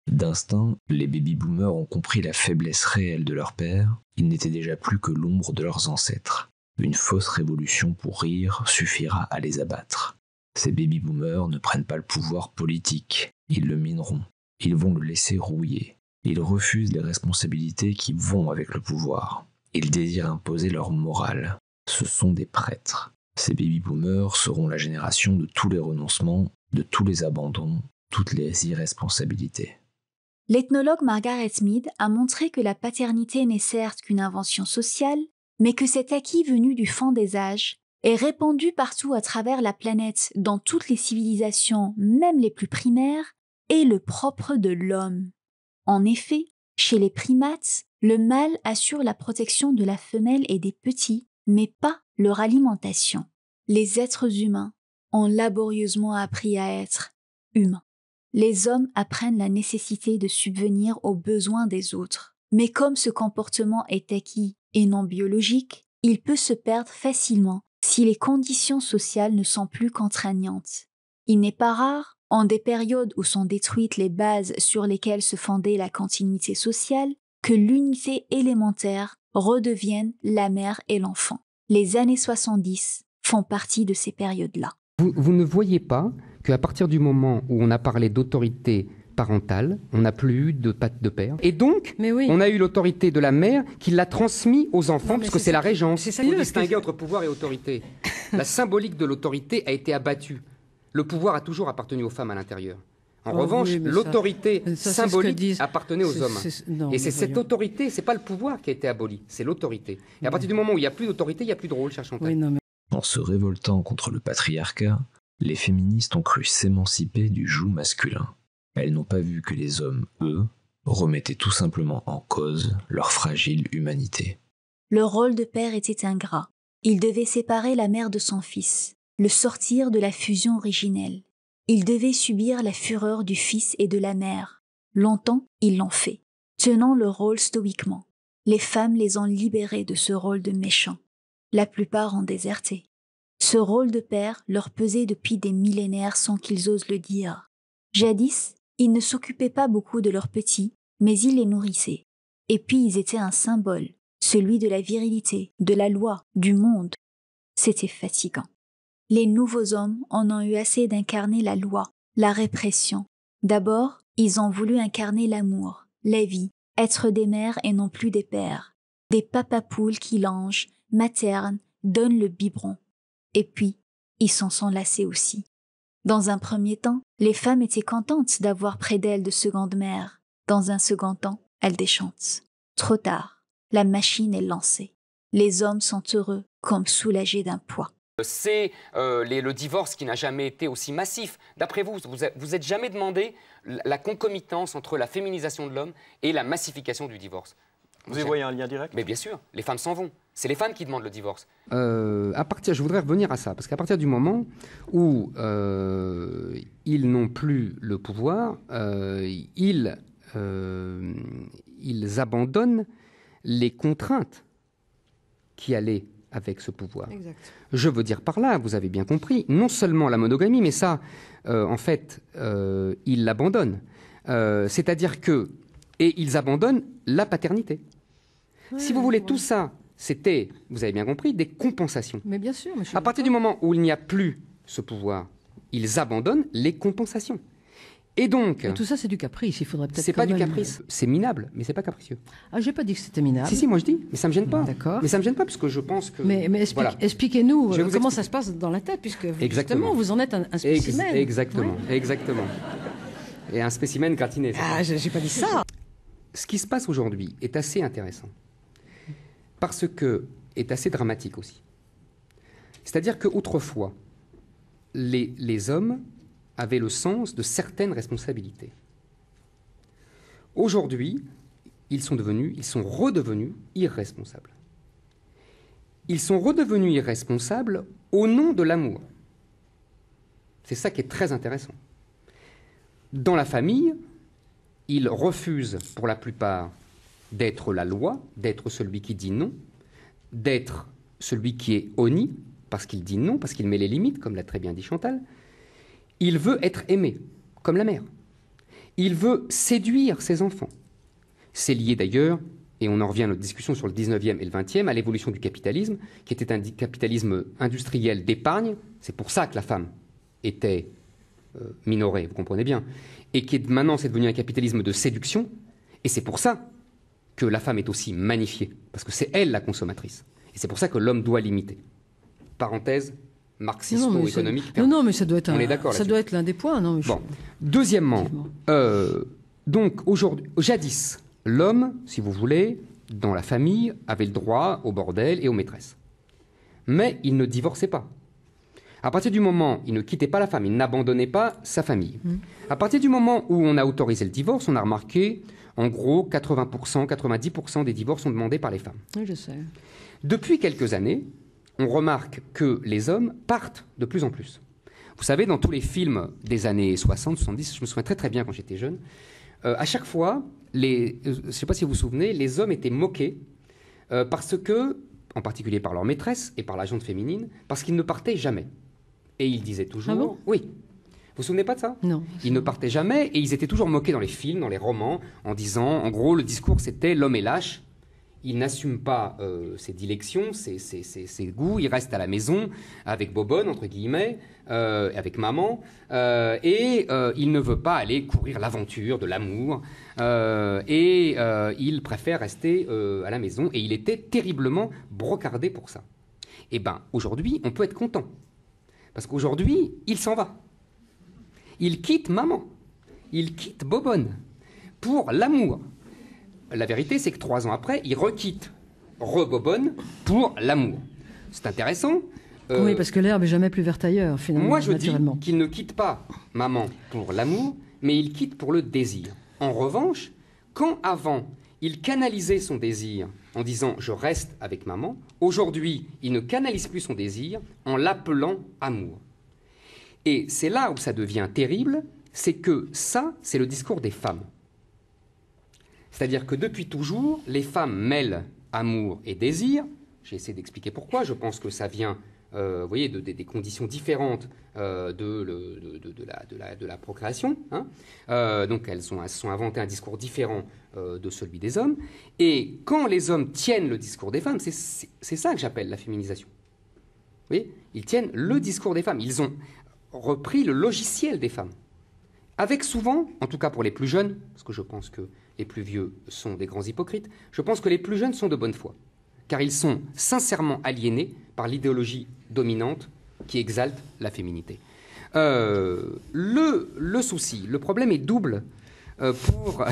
D: D'instinct, les baby-boomers ont compris la faiblesse réelle de leur père. Ils n'étaient déjà plus que l'ombre de leurs ancêtres. Une fausse révolution pour rire suffira à les abattre. Ces baby-boomers ne prennent pas le pouvoir politique. Ils le mineront. Ils vont le laisser rouiller. Ils refusent les responsabilités qui vont avec le pouvoir. Ils désirent imposer leur morale. Ce sont des prêtres. Ces baby-boomers seront la génération de tous les renoncements, de tous les abandons, toutes les irresponsabilités.
A: L'ethnologue Margaret Mead a montré que la paternité n'est certes qu'une invention sociale, mais que cet acquis venu du fond des âges est répandu partout à travers la planète, dans toutes les civilisations, même les plus primaires, est le propre de l'homme. En effet, chez les primates, le mâle assure la protection de la femelle et des petits, mais pas leur alimentation. Les êtres humains ont laborieusement appris à être humains. Les hommes apprennent la nécessité de subvenir aux besoins des autres. Mais comme ce comportement est acquis et non biologique, il peut se perdre facilement si les conditions sociales ne sont plus contraignantes. Il n'est pas rare, en des périodes où sont détruites les bases sur lesquelles se fondait la continuité sociale, que l'unité élémentaire redevienne la mère et l'enfant. Les années 70 font partie de ces périodes-là.
I: Vous ne voyez pas qu'à partir du moment où on a parlé d'autorité parentale, on n'a plus eu de père. Et donc, on a eu l'autorité de la mère qui l'a transmis aux enfants, puisque c'est la régence. Il faut distinguer entre pouvoir et autorité. La symbolique de l'autorité a été abattue. Le pouvoir a toujours appartenu aux femmes à l'intérieur. En revanche, l'autorité symbolique appartenait aux hommes. Et c'est cette autorité, c'est pas le pouvoir qui a été aboli, c'est l'autorité. Et à partir du moment où il n'y a plus d'autorité, il n'y a plus de rôle, cher Chantal.
D: En se révoltant contre le patriarcat, les féministes ont cru s'émanciper du joug masculin. Elles n'ont pas vu que les hommes, eux, remettaient tout simplement en cause leur fragile humanité.
A: Le rôle de père était ingrat. Il devait séparer la mère de son fils, le sortir de la fusion originelle. Il devait subir la fureur du fils et de la mère. Longtemps, ils l'ont fait, tenant le rôle stoïquement. Les femmes les ont libérés de ce rôle de méchant. La plupart ont déserté. Ce rôle de père leur pesait depuis des millénaires sans qu'ils osent le dire. Jadis, ils ne s'occupaient pas beaucoup de leurs petits, mais ils les nourrissaient. Et puis ils étaient un symbole, celui de la virilité, de la loi, du monde. C'était fatigant. Les nouveaux hommes en ont eu assez d'incarner la loi, la répression. D'abord, ils ont voulu incarner l'amour, la vie, être des mères et non plus des pères, des papapoules qui langent, maternent, donnent le biberon. Et puis, ils s'en sont lassés aussi. Dans un premier temps, les femmes étaient contentes d'avoir près d'elles de secondes mères. Dans un second temps, elles déchantent. Trop tard, la machine est lancée. Les hommes sont heureux comme soulagés d'un poids.
B: C'est le divorce qui n'a jamais été aussi massif. D'après vous, vous êtes jamais demandé la concomitance entre la féminisation de l'homme et la massification du divorce?
C: Vous y voyez un lien direct?
B: Mais bien sûr, les femmes s'en vont. C'est les femmes qui demandent le divorce.
I: Je voudrais revenir à ça, parce qu'à partir du moment où ils n'ont plus le pouvoir, ils abandonnent les contraintes qui allaient avec ce pouvoir. Exact. Je veux dire par là, vous avez bien compris, non seulement la monogamie, mais ça, en fait, ils l'abandonnent. C'est-à-dire que... Et ils abandonnent la paternité. Ouais, si vous voulez, tout ça, c'était, vous avez bien compris, des compensations.
G: Mais bien sûr.
I: À partir du moment où il n'y a plus ce pouvoir, ils abandonnent les compensations. Et donc...
G: Mais tout ça, c'est du caprice. Il faudrait peut-être...
I: C'est pas du caprice. C'est minable, mais c'est pas capricieux.
G: Ah, j'ai pas dit que c'était minable.
I: Si, moi je dis, mais ça me gêne pas.
G: D'accord.
I: Mais ça me gêne pas, parce que je pense que...
G: Mais expliquez-nous comment ça se passe dans la tête, puisque justement, vous en êtes un spécimen.
I: Exactement, exactement. Et un spécimen gratiné.
G: Ah, j'ai pas dit ça.
I: ce qui se passe aujourd'hui est assez intéressant, parce que est assez dramatique aussi. C'est-à-dire qu'autrefois, les hommes avaient le sens de certaines responsabilités. Aujourd'hui, ils sont redevenus irresponsables. Ils sont redevenus irresponsables au nom de l'amour. C'est ça qui est très intéressant. Dans la famille, ils refusent pour la plupart d'être la loi, d'être celui qui dit non, d'être celui qui est honni, parce qu'il dit non, parce qu'il met les limites, comme l'a très bien dit Chantal. Il veut être aimé, comme la mère. Il veut séduire ses enfants. C'est lié d'ailleurs, et on en revient à notre discussion sur le 19e et le 20e, à l'évolution du capitalisme, qui était un capitalisme industriel d'épargne. C'est pour ça que la femme était minorée, vous comprenez bien. Et qui maintenant, c'est devenu un capitalisme de séduction. Et c'est pour ça que la femme est aussi magnifiée, parce que c'est elle la consommatrice. Et c'est pour ça que l'homme doit l'imiter. Parenthèse marxisto-économique.
G: Non, mais ça doit être,
I: ça
G: doit être l'un des points. Non,
I: bon. Deuxièmement, donc aujourd'hui, jadis, l'homme, si vous voulez, dans la famille, avait le droit au bordel et aux maîtresses. Mais il ne divorçait pas. À partir du moment où il ne quittait pas la femme, il n'abandonnait pas sa famille. À partir du moment où on a autorisé le divorce, on a remarqué, en gros, 80%, 90% des divorces sont demandés par les femmes.
G: Oui, je sais.
I: Depuis quelques années, on remarque que les hommes partent de plus en plus. Vous savez, dans tous les films des années 60, 70, je me souviens très très bien quand j'étais jeune, à chaque fois, je ne sais pas si vous vous souvenez, les hommes étaient moqués parce que, en particulier par leur maîtresse et par la gente féminine, parce qu'ils ne partaient jamais. Et ils disaient toujours...
G: Ah bon ?
I: Oui. Vous vous souvenez pas de ça ?
G: Non.
I: Ils ne partaient jamais et ils étaient toujours moqués dans les films, dans les romans, en disant, en gros, le discours c'était l'homme est lâche, il n'assume pas ses dilections, ses goûts, il reste à la maison avec Bobonne, entre guillemets, avec maman, et il ne veut pas aller courir l'aventure de l'amour, et il préfère rester à la maison, et il était terriblement brocardé pour ça. Eh bien, aujourd'hui, on peut être content. Parce qu'aujourd'hui, il s'en va. Il quitte maman. Il quitte Bobonne pour l'amour. La vérité, c'est que 3 ans après, il requitte Rebobonne pour l'amour. C'est intéressant.
G: Oui, parce que l'herbe n'est jamais plus verte ailleurs, finalement.
I: Moi, je dis qu'il ne quitte pas maman pour l'amour, mais il quitte pour le désir. En revanche, quand avant, il canalisait son désir en disant « je reste avec maman », aujourd'hui, il ne canalise plus son désir en l'appelant amour. Et c'est là où ça devient terrible, c'est que ça, c'est le discours des femmes. C'est-à-dire que depuis toujours, les femmes mêlent amour et désir. J'ai essayé d'expliquer pourquoi. Je pense que ça vient, vous voyez, des conditions différentes de la procréation. Hein. Donc elles se sont inventées un discours différent de celui des hommes. Et quand les hommes tiennent le discours des femmes, c'est ça que j'appelle la féminisation. Vous voyez, ils tiennent le discours des femmes. Ils ont repris le logiciel des femmes. Avec souvent, en tout cas pour les plus jeunes, parce que je pense que les plus vieux sont des grands hypocrites, je pense que les plus jeunes sont de bonne foi, car ils sont sincèrement aliénés par l'idéologie dominante qui exalte la féminité. Le souci, le problème est double pour...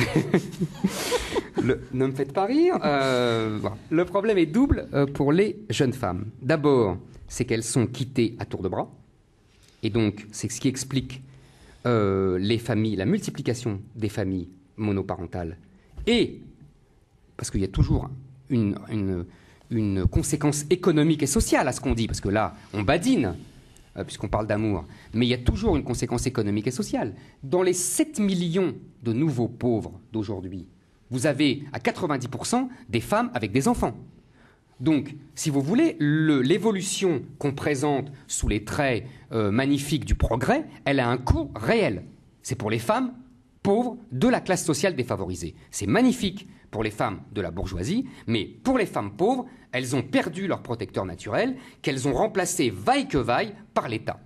I: ne me faites pas rire. Voilà. Le problème est double pour les jeunes femmes. D'abord, c'est qu'elles sont quittées à tour de bras, et donc c'est ce qui explique les familles, la multiplication des familles monoparentales, et parce qu'il y a toujours une conséquence économique et sociale à ce qu'on dit, parce que là, on badine, puisqu'on parle d'amour, mais il y a toujours une conséquence économique et sociale. Dans les 7 millions de nouveaux pauvres d'aujourd'hui, vous avez à 90% des femmes avec des enfants. Donc, si vous voulez, l'évolution qu'on présente sous les traits magnifiques du progrès, elle a un coût réel. C'est pour les femmes pauvres de la classe sociale défavorisée. C'est magnifique pour les femmes de la bourgeoisie, mais pour les femmes pauvres, elles ont perdu leur protecteur naturel, qu'elles ont remplacé vaille que vaille par l'État.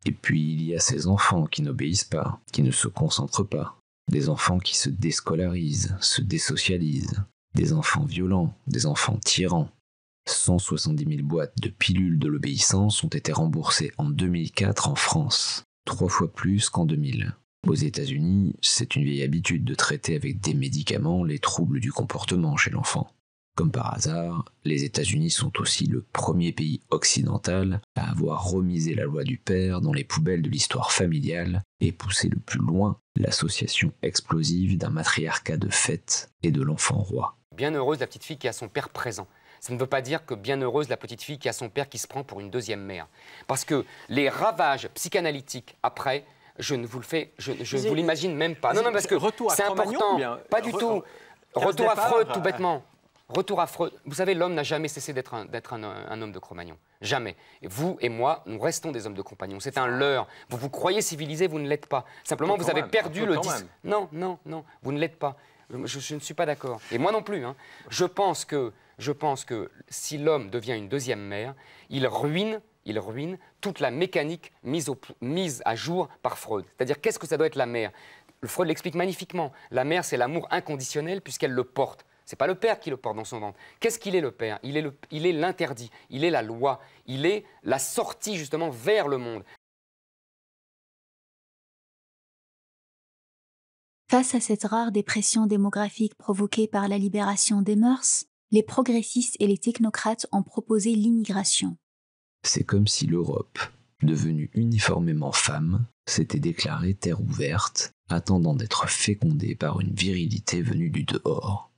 D: Et puis il y a ces enfants qui n'obéissent pas, qui ne se concentrent pas, des enfants qui se déscolarisent, se désocialisent, des enfants violents, des enfants tyrans. 170 000 boîtes de pilules de l'obéissance ont été remboursées en 2004 en France, 3 fois plus qu'en 2000. Aux États-Unis, c'est une vieille habitude de traiter avec des médicaments les troubles du comportement chez l'enfant. Comme par hasard, les États-Unis sont aussi le premier pays occidental à avoir remisé la loi du père dans les poubelles de l'histoire familiale et poussé le plus loin l'association explosive d'un matriarcat de fait et de l'enfant roi.
B: Bien heureuse la petite fille qui a son père présent. Ça ne veut pas dire que bien heureuse la petite fille qui a son père qui se prend pour une deuxième mère. Parce que les ravages psychanalytiques après, je ne vous le fais, je vous l'imagine même pas. Non, parce que c'est important. Pas du tout. Retour à Freud, tout bêtement. Retour à Freud. Vous savez, l'homme n'a jamais cessé d'être un homme de Cro-Magnon. Jamais. Et vous et moi, nous restons des hommes de Cro-Magnon. C'est un leurre. Vous vous croyez civilisé, vous ne l'êtes pas. Simplement, vous avez perdu le 10. Non, vous ne l'êtes pas. Je ne suis pas d'accord. Et moi non plus. Hein. Je pense que si l'homme devient une deuxième mère, il ruine toute la mécanique mise à jour par Freud. C'est-à-dire, qu'est-ce que ça doit être la mère? Freud l'explique magnifiquement. La mère, c'est l'amour inconditionnel puisqu'elle le porte. Ce n'est pas le père qui le porte dans son ventre. Qu'est-ce qu'il est, le père? Il est l'interdit, il est la loi, il est la sortie justement vers le monde.
A: Face à cette rare dépression démographique provoquée par la libération des mœurs, les progressistes et les technocrates ont proposé l'immigration.
D: C'est comme si l'Europe, devenue uniformément femme, s'était déclarée terre ouverte, attendant d'être fécondée par une virilité venue du dehors.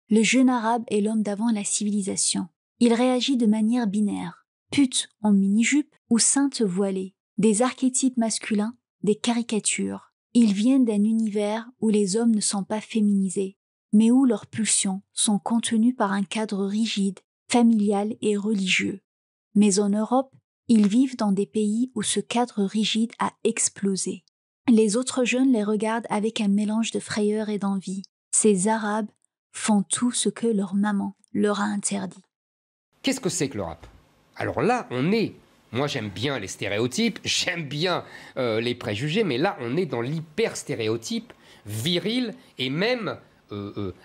A: Le jeune arabe est l'homme d'avant la civilisation. Il réagit de manière binaire, pute en mini-jupe ou sainte voilée, des archétypes masculins, des caricatures. Ils viennent d'un univers où les hommes ne sont pas féminisés, mais où leurs pulsions sont contenues par un cadre rigide, familial et religieux. Mais en Europe, ils vivent dans des pays où ce cadre rigide a explosé. Les autres jeunes les regardent avec un mélange de frayeur et d'envie. Ces Arabes font tout ce que leur maman leur a interdit.
I: Qu'est-ce que c'est que le rap? Alors là, moi j'aime bien les stéréotypes, j'aime bien les préjugés, mais là on est dans l'hyper-stéréotype viril et même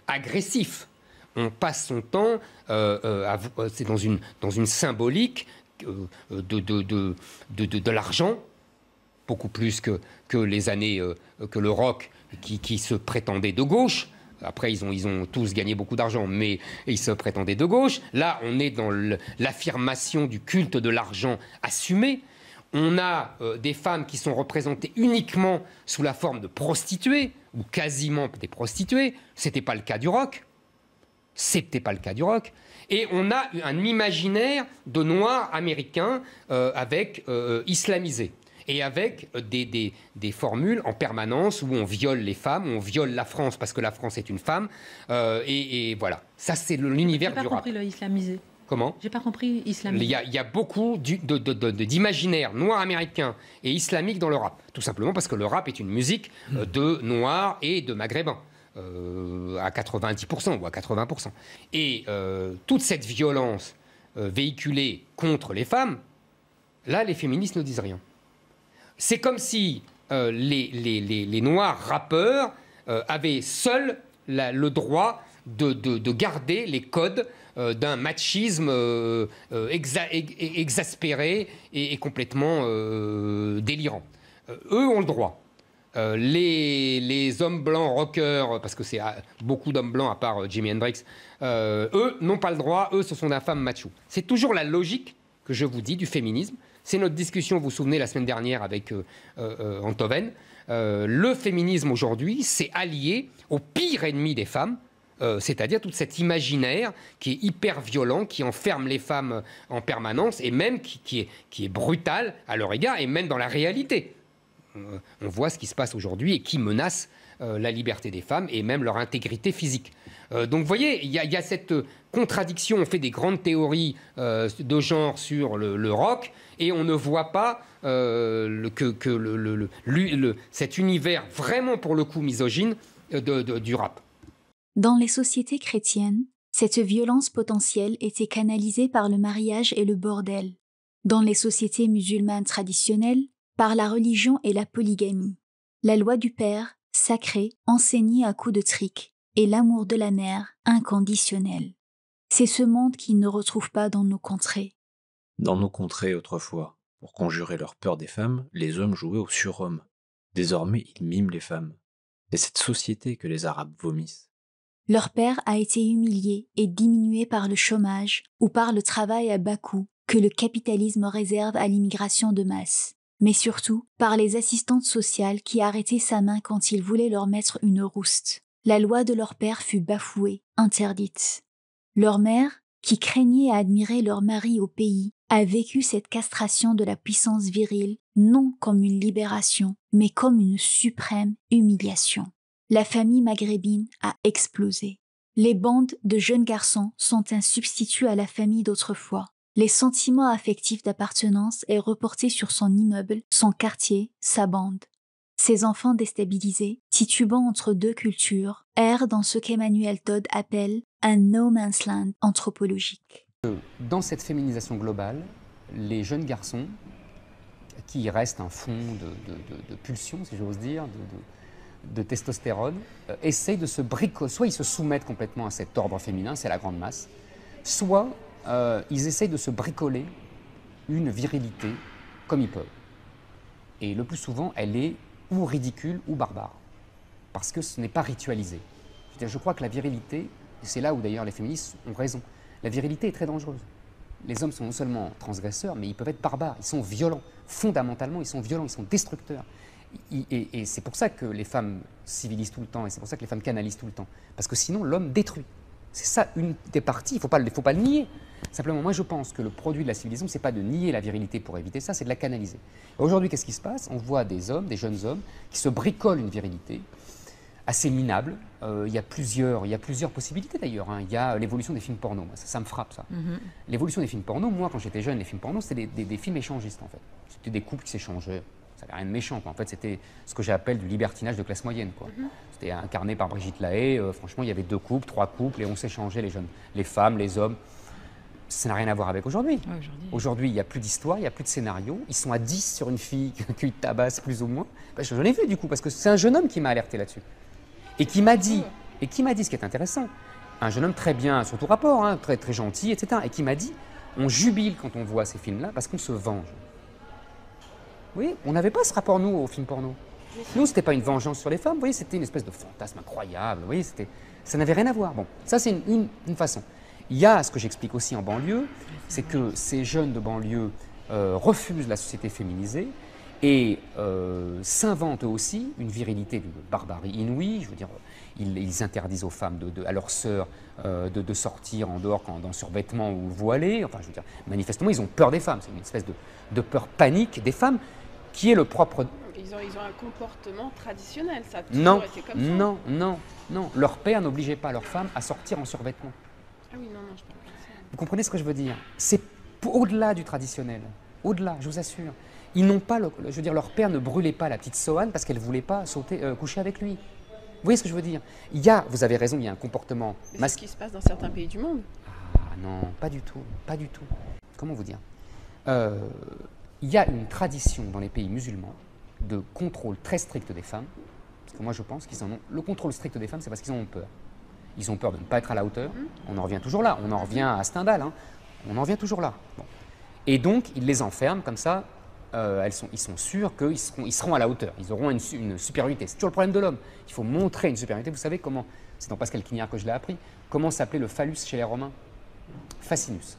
I: agressif. On passe son temps, c'est dans une symbolique de l'argent, beaucoup plus que les années, que le rock qui se prétendait de gauche. Après, ils ont tous gagné beaucoup d'argent, mais ils se prétendaient de gauche. Là, on est dans l'affirmation du culte de l'argent assumé. On a des femmes qui sont représentées uniquement sous la forme de prostituées, ou quasiment des prostituées. C'était pas le cas du rock. Et on a un imaginaire de noirs américains islamisés. Et avec des formules en permanence où on viole les femmes, où on viole la France parce que la France est une femme. Et voilà, ça c'est l'univers du rap.
G: J'ai pas compris le islamisé.
I: Comment?
G: J'ai pas compris islamisé.
I: Il y a beaucoup d'imaginaire noir américain et islamique dans le rap. Tout simplement parce que le rap est une musique de noirs et de maghrébins. À 90% ou à 80%. Et toute cette violence véhiculée contre les femmes, là les féministes ne disent rien. C'est comme si les noirs rappeurs avaient seuls le droit de garder les codes d'un machisme exaspéré et complètement délirant. Eux ont le droit. Les hommes blancs rockers, parce que c'est beaucoup d'hommes blancs à part Jimi Hendrix, eux n'ont pas le droit, eux ce sont des femmes macho. C'est toujours la logique que je vous dis du féminisme. C'est notre discussion, vous vous souvenez, la semaine dernière avec Antoven. Le féminisme aujourd'hui, c'est allié au pire ennemi des femmes, c'est-à-dire tout cet imaginaire qui est hyper violent, qui enferme les femmes en permanence et même qui est brutal à leur égard et même dans la réalité. On voit ce qui se passe aujourd'hui et qui menace la liberté des femmes et même leur intégrité physique. Donc vous voyez, il y a cette contradiction. On fait des grandes théories de genre sur le rock et on ne voit pas cet univers vraiment pour le coup misogyne du rap.
A: Dans les sociétés chrétiennes, cette violence potentielle était canalisée par le mariage et le bordel. Dans les sociétés musulmanes traditionnelles, par la religion et la polygamie. La loi du père, sacrée, enseignée à coups de trick, et l'amour de la mère, inconditionnel. C'est ce monde qu'ils ne retrouvent pas dans nos contrées.
D: Dans nos contrées autrefois, pour conjurer leur peur des femmes, les hommes jouaient au surhomme. Désormais, ils miment les femmes. C'est cette société que les Arabes vomissent.
A: Leur père a été humilié et diminué par le chômage ou par le travail à bas coût que le capitalisme réserve à l'immigration de masse, mais surtout par les assistantes sociales qui arrêtaient sa main quand il voulait leur mettre une rouste. La loi de leur père fut bafouée, interdite. Leur mère, qui craignait à admirer leur mari au pays, a vécu cette castration de la puissance virile non comme une libération, mais comme une suprême humiliation. La famille maghrébine a explosé. Les bandes de jeunes garçons sont un substitut à la famille d'autrefois. Les sentiments affectifs d'appartenance est reporté sur son immeuble, son quartier, sa bande. Ces enfants déstabilisés, titubant entre deux cultures, errent dans ce qu'Emmanuel Todd appelle un no man's land anthropologique.
I: Dans cette féminisation globale, les jeunes garçons, qui restent un fond de pulsion, si j'ose dire, de testostérone, essayent de se bricoler. Soit ils se soumettent complètement à cet ordre féminin, c'est la grande masse, soit ils essayent de se bricoler une virilité comme ils peuvent. Et le plus souvent, elle est ou ridicule ou barbare, parce que ce n'est pas ritualisé. Je crois que la virilité, et c'est là où d'ailleurs les féministes ont raison, la virilité est très dangereuse. Les hommes sont non seulement transgresseurs, mais ils peuvent être barbares, ils sont violents. Fondamentalement, ils sont violents, ils sont destructeurs. Et c'est pour ça que les femmes civilisent tout le temps, et c'est pour ça que les femmes canalisent tout le temps. Parce que sinon, l'homme détruit. C'est ça une des parties, il ne faut pas le nier. Simplement, moi je pense que le produit de la civilisation, ce n'est pas de nier la virilité pour éviter ça, c'est de la canaliser. Aujourd'hui, qu'est-ce qui se passe? On voit des hommes, des jeunes hommes, qui se bricolent une virilité assez minable. Il y a plusieurs possibilités d'ailleurs. Hein. Il y a l'évolution des films porno, ça me frappe ça. L'évolution des films porno, moi quand j'étais jeune, les films porno, c'était des films échangistes en fait. C'était des couples qui s'échangeaient. Ça n'avait rien de méchant, quoi. En fait, c'était ce que j'appelle du libertinage de classe moyenne, quoi. C'était incarné par Brigitte Lahaie. Franchement, il y avait 2 couples, 3 couples, et on s'échangeait les femmes, les hommes. Ça n'a rien à voir avec aujourd'hui. Aujourd'hui, il n'y a plus d'histoire, il n'y a plus de scénario. Ils sont à 10 sur une fille qui tabasse plus ou moins. Ben, je l'ai vu du coup, parce que c'est un jeune homme qui m'a alerté là-dessus. Et qui m'a dit ce qui est intéressant, un jeune homme très bien sur tout rapport, hein, très, très gentil, etc. Et qui m'a dit, on jubile quand on voit ces films-là parce qu'on se venge. Oui, on n'avait pas ce rapport, nous, aux films porno. Nous, ce n'était pas une vengeance sur les femmes, vous voyez, c'était une espèce de fantasme incroyable, vous voyez, ça n'avait rien à voir. Bon, ça, c'est une façon. Il y a ce que j'explique aussi en banlieue, c'est que ces jeunes de banlieue refusent la société féminisée et s'inventent eux aussi une virilité d'une barbarie inouïe. Je veux dire, ils interdisent aux femmes, à leurs sœurs, de sortir en dehors dans survêtement ou voilées. Enfin, je veux dire, manifestement, ils ont peur des femmes. C'est une espèce de peur panique des femmes qui est le propre...
K: Ils ont un comportement traditionnel, ça a toujours été comme ça.
I: Non. Leur père n'obligeait pas leurs femmes à sortir en survêtement.
K: Ah oui, non, je parle pas de ça.
I: Vous comprenez ce que je veux dire? C'est au-delà du traditionnel. Au-delà, je vous assure. Ils n'ont pas, je veux dire, leur père ne brûlait pas la petite Sohane parce qu'elle ne voulait pas coucher avec lui. Vous voyez ce que je veux dire? Vous avez raison, il y a un comportement...
K: Mais c'est ce qui se passe dans certains pays du monde.
I: Ah non, pas du tout, pas du tout. Comment vous dire? Il y a une tradition dans les pays musulmans de contrôle très strict des femmes, parce que moi je pense qu'ils en ont... Le contrôle strict des femmes, c'est parce qu'ils en ont peur. Ils ont peur de ne pas être à la hauteur. On en revient toujours là, on en revient à Stendhal, hein. On en revient toujours là. Bon. Et donc, ils les enferment comme ça, ils sont sûrs qu'ils seront à la hauteur, ils auront une supériorité. C'est toujours le problème de l'homme. Il faut montrer une supériorité. Vous savez comment, c'est dans Pascal Quignard que je l'ai appris, comment s'appelait le phallus chez les Romains? Fascinus.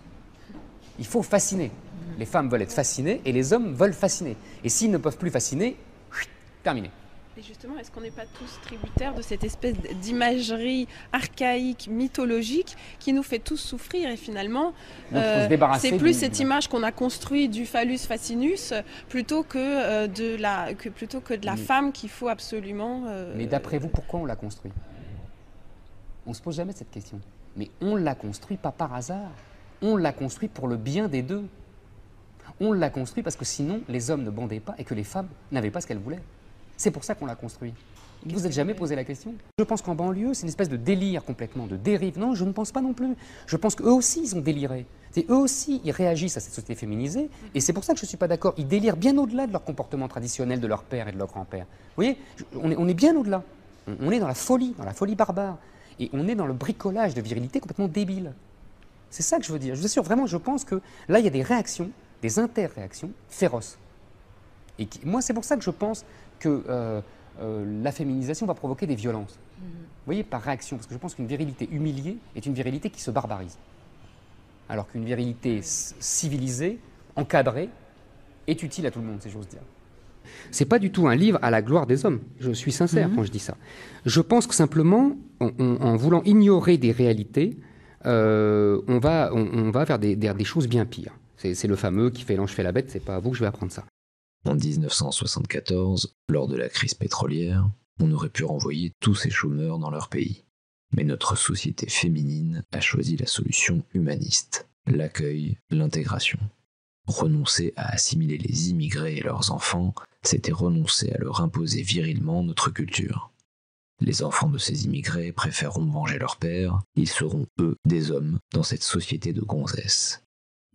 I: Il faut fasciner. Les femmes veulent être fascinées et les hommes veulent fasciner. Et s'ils ne peuvent plus fasciner, terminé.
K: Et justement, est-ce qu'on n'est pas tous tributaires de cette espèce d'imagerie archaïque, mythologique, qui nous fait tous souffrir et finalement, c'est plus cette image qu'on a construite du phallus fascinus plutôt que de la femme qu'il faut absolument...
I: Mais d'après vous, pourquoi on l'a construit? On ne se pose jamais cette question. Mais on l'a construit pas par hasard. On l'a construit pour le bien des deux. On l'a construit parce que sinon, les hommes ne bandaient pas et que les femmes n'avaient pas ce qu'elles voulaient. C'est pour ça qu'on l'a construit. Vous vous êtes jamais posé la question? Je pense qu'en banlieue, c'est une espèce de délire complètement, de dérive. Non, je ne pense pas non plus. Je pense qu'eux aussi, ils ont déliré. Eux aussi, ils réagissent à cette société féminisée. Et c'est pour ça que je ne suis pas d'accord. Ils délirent bien au-delà de leur comportement traditionnel de leur père et de leur grand-père. Vous voyez, on est bien au-delà. On est dans la folie barbare. Et on est dans le bricolage de virilité complètement débile. C'est ça que je veux dire. Je vous assure, vraiment, je pense que là, il y a des réactions, des interréactions féroces. Et moi, c'est pour ça que je pense que la féminisation va provoquer des violences. Vous voyez, par réaction, parce que je pense qu'une virilité humiliée est une virilité qui se barbarise. Alors qu'une virilité civilisée, encadrée, est utile à tout le monde, si j'ose dire. C'est pas du tout un livre à la gloire des hommes, je suis sincère quand je dis ça. Je pense que simplement, en voulant ignorer des réalités, on va vers des choses bien pires. C'est le fameux qui fait l'ange fait la bête, c'est pas à vous que je vais apprendre ça.
D: En 1974, lors de la crise pétrolière, on aurait pu renvoyer tous ces chômeurs dans leur pays. Mais notre société féminine a choisi la solution humaniste, l'accueil, l'intégration. Renoncer à assimiler les immigrés et leurs enfants, c'était renoncer à leur imposer virilement notre culture. Les enfants de ces immigrés préféreront venger leur père, ils seront eux des hommes dans cette société de gonzesses.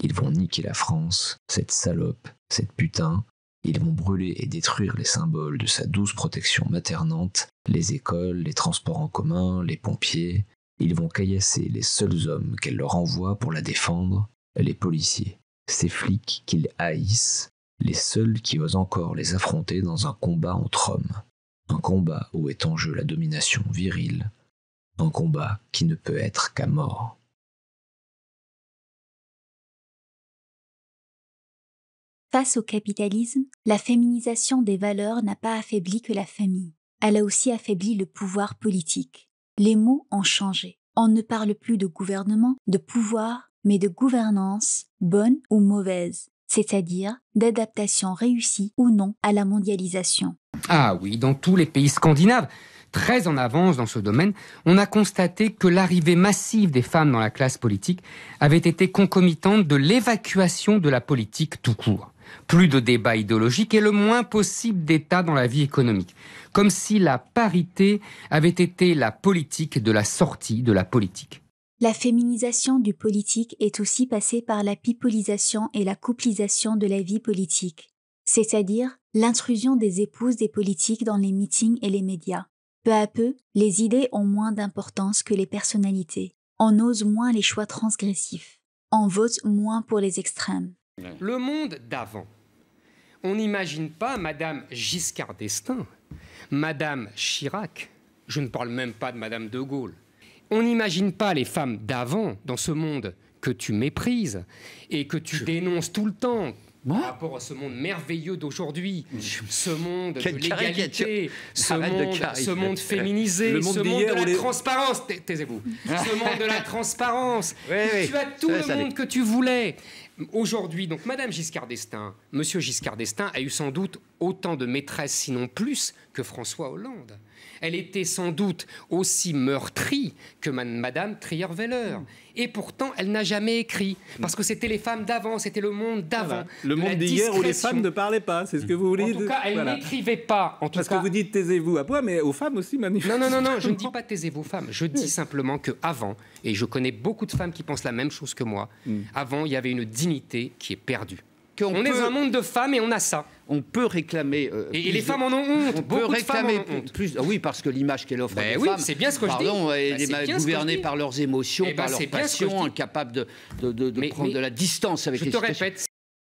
D: Ils vont niquer la France, cette salope, cette putain, ils vont brûler et détruire les symboles de sa douce protection maternante, les écoles, les transports en commun, les pompiers, ils vont caillasser les seuls hommes qu'elle leur envoie pour la défendre, les policiers. Ces flics qu'ils haïssent, les seuls qui osent encore les affronter dans un combat entre hommes. Un combat où est en jeu la domination virile. Un combat qui ne peut être qu'à mort.
A: Face au capitalisme, la féminisation des valeurs n'a pas affaibli que la famille. Elle a aussi affaibli le pouvoir politique. Les mots ont changé. On ne parle plus de gouvernement, de pouvoir, mais de gouvernance, bonne ou mauvaise, c'est-à-dire d'adaptation réussie ou non à la mondialisation.
I: Ah oui, dans tous les pays scandinaves, très en avance dans ce domaine, on a constaté que l'arrivée massive des femmes dans la classe politique avait été concomitante de l'évacuation de la politique tout court. Plus de débats idéologiques et le moins possible d'État dans la vie économique. Comme si la parité avait été la politique de la sortie de la politique.
A: La féminisation du politique est aussi passée par la pipolisation et la couplisation de la vie politique, c'est-à-dire l'intrusion des épouses des politiques dans les meetings et les médias. Peu à peu, les idées ont moins d'importance que les personnalités. On ose moins les choix transgressifs. On vote moins pour les extrêmes.
I: Le monde d'avant. On n'imagine pas Madame Giscard d'Estaing, Madame Chirac, je ne parle même pas de Madame de Gaulle. On n'imagine pas les femmes d'avant dans ce monde que tu méprises et que tu dénonces tout le temps par rapport à ce monde merveilleux d'aujourd'hui, ce monde de l'égalité, ce monde féminisé, ce monde de la transparence. Taisez-vous. Ce monde de la transparence. Tu as tout le monde que tu voulais. Aujourd'hui, donc, Madame Giscard d'Estaing, Monsieur Giscard d'Estaing a eu sans doute autant de maîtresses, sinon plus, que François Hollande. Elle était sans doute aussi meurtrie que Madame Trierweiler. Et pourtant, elle n'a jamais écrit. Parce que c'était les femmes d'avant, c'était le monde d'avant.
L: Voilà. Le monde d'hier où les femmes ne parlaient pas, c'est ce que vous voulez dire.
I: En tout cas, elles n'écrivaient pas.
L: Parce que vous dites taisez-vous à moi, mais aux femmes aussi, manifestement.
I: Non, je ne dis pas taisez-vous aux femmes. Je dis simplement qu'avant, et je connais beaucoup de femmes qui pensent la même chose que moi, avant, il y avait une dignité qui est perdue. On est un monde de femmes et on a ça.
M: On peut réclamer...
I: et les femmes en ont honte.
M: On peut réclamer plus... Oui, parce que l'image qu'elle offre des femmes...
I: c'est bien ce que je dis.
M: Elle est gouvernées par leurs émotions, par leurs passions, incapables de prendre de la distance avec les situations.
I: Je te répète.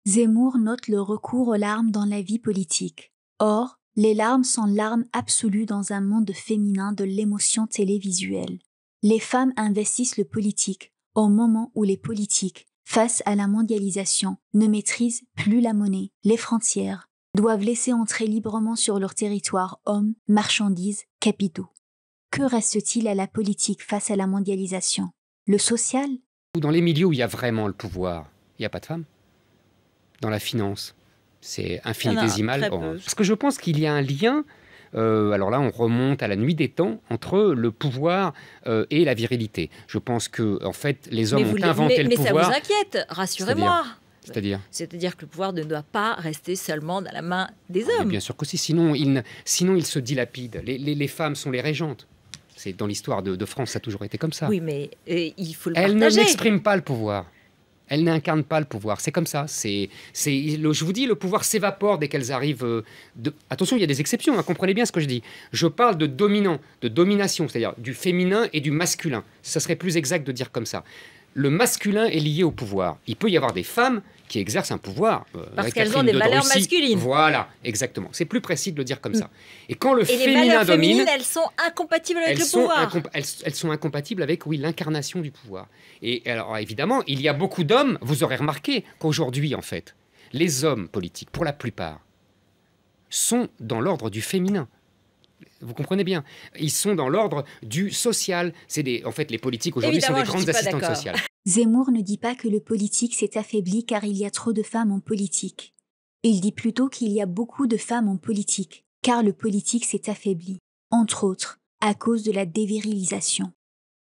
A: Zemmour note le recours aux larmes dans la vie politique. Or, les larmes sont l'arme absolue dans un monde féminin de l'émotion télévisuelle. Les femmes investissent le politique au moment où les politiques, face à la mondialisation, ne maîtrisent plus la monnaie, les frontières, doivent laisser entrer librement sur leur territoire hommes, marchandises, capitaux. Que reste-t-il à la politique face à la mondialisation? Le social?
I: Dans les milieux où il y a vraiment le pouvoir, il n'y a pas de femmes. Dans la finance, c'est infinitésimal. Parce que je pense qu'il y a un lien... alors là, on remonte à la nuit des temps entre le pouvoir et la virilité. Je pense que, en fait, les hommes ont inventé le pouvoir.
N: Mais ça vous inquiète, rassurez-moi.
I: C'est-à-dire
N: que le pouvoir ne doit pas rester seulement dans la main des hommes.
I: Mais bien sûr que si, sinon il se dilapide. Les femmes sont les régentes. C'est dans l'histoire de France, ça a toujours été comme ça.
N: Oui, mais il faut le partager.
I: Elles n'expriment pas le pouvoir. Elles n'incarnent pas le pouvoir. C'est comme ça. Je vous dis, le pouvoir s'évapore dès qu'elles arrivent. Attention, il y a des exceptions. Comprenez bien ce que je dis. Je parle de dominant, de domination, c'est-à-dire du féminin et du masculin. Ça serait plus exact de dire comme ça. le masculin est lié au pouvoir. Il peut y avoir des femmes qui exercent un pouvoir.
N: Parce qu'elles ont des valeurs masculines.
I: Voilà, exactement. C'est plus précis de le dire comme ça. Et quand le féminin domine...
N: elles sont incompatibles avec le pouvoir.
I: Elles sont incompatibles avec, oui, l'incarnation du pouvoir. Et alors, évidemment, il y a beaucoup d'hommes, vous aurez remarqué qu'aujourd'hui, en fait, les hommes politiques, pour la plupart, sont dans l'ordre du féminin. Vous comprenez bien. Ils sont dans l'ordre du social. En fait, les politiques aujourd'hui sont des grandes assistantes sociales.
A: Zemmour ne dit pas que le politique s'est affaibli car il y a trop de femmes en politique. Il dit plutôt qu'il y a beaucoup de femmes en politique, car le politique s'est affaibli, entre autres, à cause de la dévirilisation.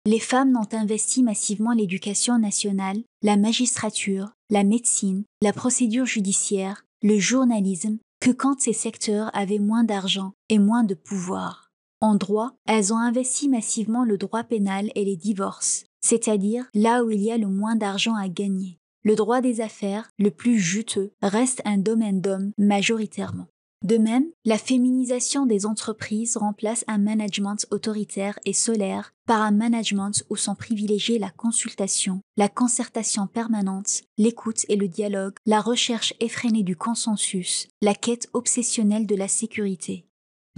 A: Les femmes n'ont investi massivement l'éducation nationale, la magistrature, la médecine, la procédure judiciaire, le journalisme, que quand ces secteurs avaient moins d'argent et moins de pouvoir. En droit, elles ont investi massivement le droit pénal et les divorces, c'est-à-dire là où il y a le moins d'argent à gagner. Le droit des affaires, le plus juteux, reste un domaine d'hommes majoritairement. De même, la féminisation des entreprises remplace un management autoritaire et solaire par un management où sont privilégiées la consultation, la concertation permanente, l'écoute et le dialogue, la recherche effrénée du consensus, la quête obsessionnelle de la sécurité.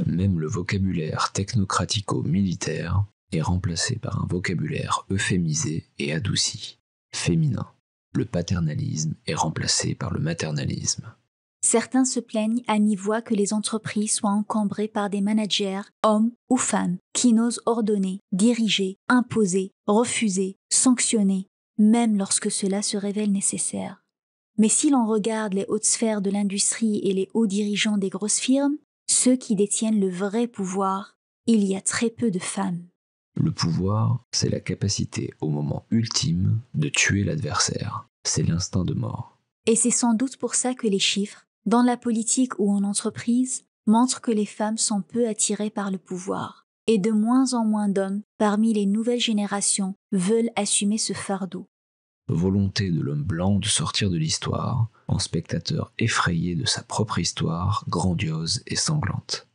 D: Même le vocabulaire technocratico-militaire est remplacé par un vocabulaire euphémisé et adouci, féminin. Le paternalisme est remplacé par le maternalisme.
A: Certains se plaignent à mi-voix que les entreprises soient encombrées par des managers, hommes ou femmes, qui n'osent ordonner, diriger, imposer, refuser, sanctionner, même lorsque cela se révèle nécessaire. Mais si l'on regarde les hautes sphères de l'industrie et les hauts dirigeants des grosses firmes, ceux qui détiennent le vrai pouvoir, il y a très peu de femmes.
D: Le pouvoir, c'est la capacité au moment ultime de tuer l'adversaire. C'est l'instinct de mort.
A: Et c'est sans doute pour ça que les chiffres, dans la politique ou en entreprise, montrent que les femmes sont peu attirées par le pouvoir. Et de moins en moins d'hommes, parmi les nouvelles générations, veulent assumer ce fardeau.
D: Volonté de l'homme blanc de sortir de l'histoire, en spectateur effrayé de sa propre histoire, grandiose et sanglante.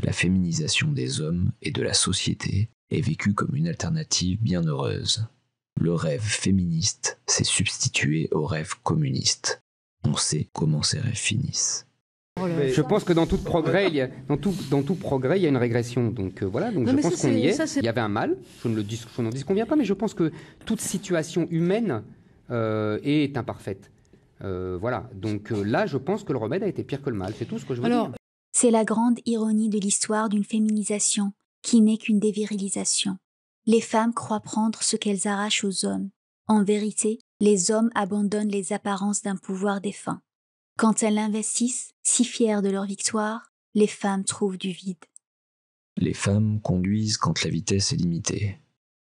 D: La féminisation des hommes et de la société est vécue comme une alternative bienheureuse. Le rêve féministe s'est substitué au rêve communiste. On sait comment ces rêves finissent.
I: Je pense que dans tout progrès, il y a une régression. Donc voilà, donc je pense qu'on y est. Il y avait un mal, je n'en disconviens pas, mais je pense que toute situation humaine est imparfaite. Voilà, donc là, je pense que le remède a été pire que le mal. C'est tout ce que je veux dire.
A: C'est la grande ironie de l'histoire d'une féminisation qui n'est qu'une dévirilisation. Les femmes croient prendre ce qu'elles arrachent aux hommes. En vérité, les hommes abandonnent les apparences d'un pouvoir défunt. Quand elles investissent, si fières de leur victoire, les femmes trouvent du vide.
D: Les femmes conduisent quand la vitesse est limitée.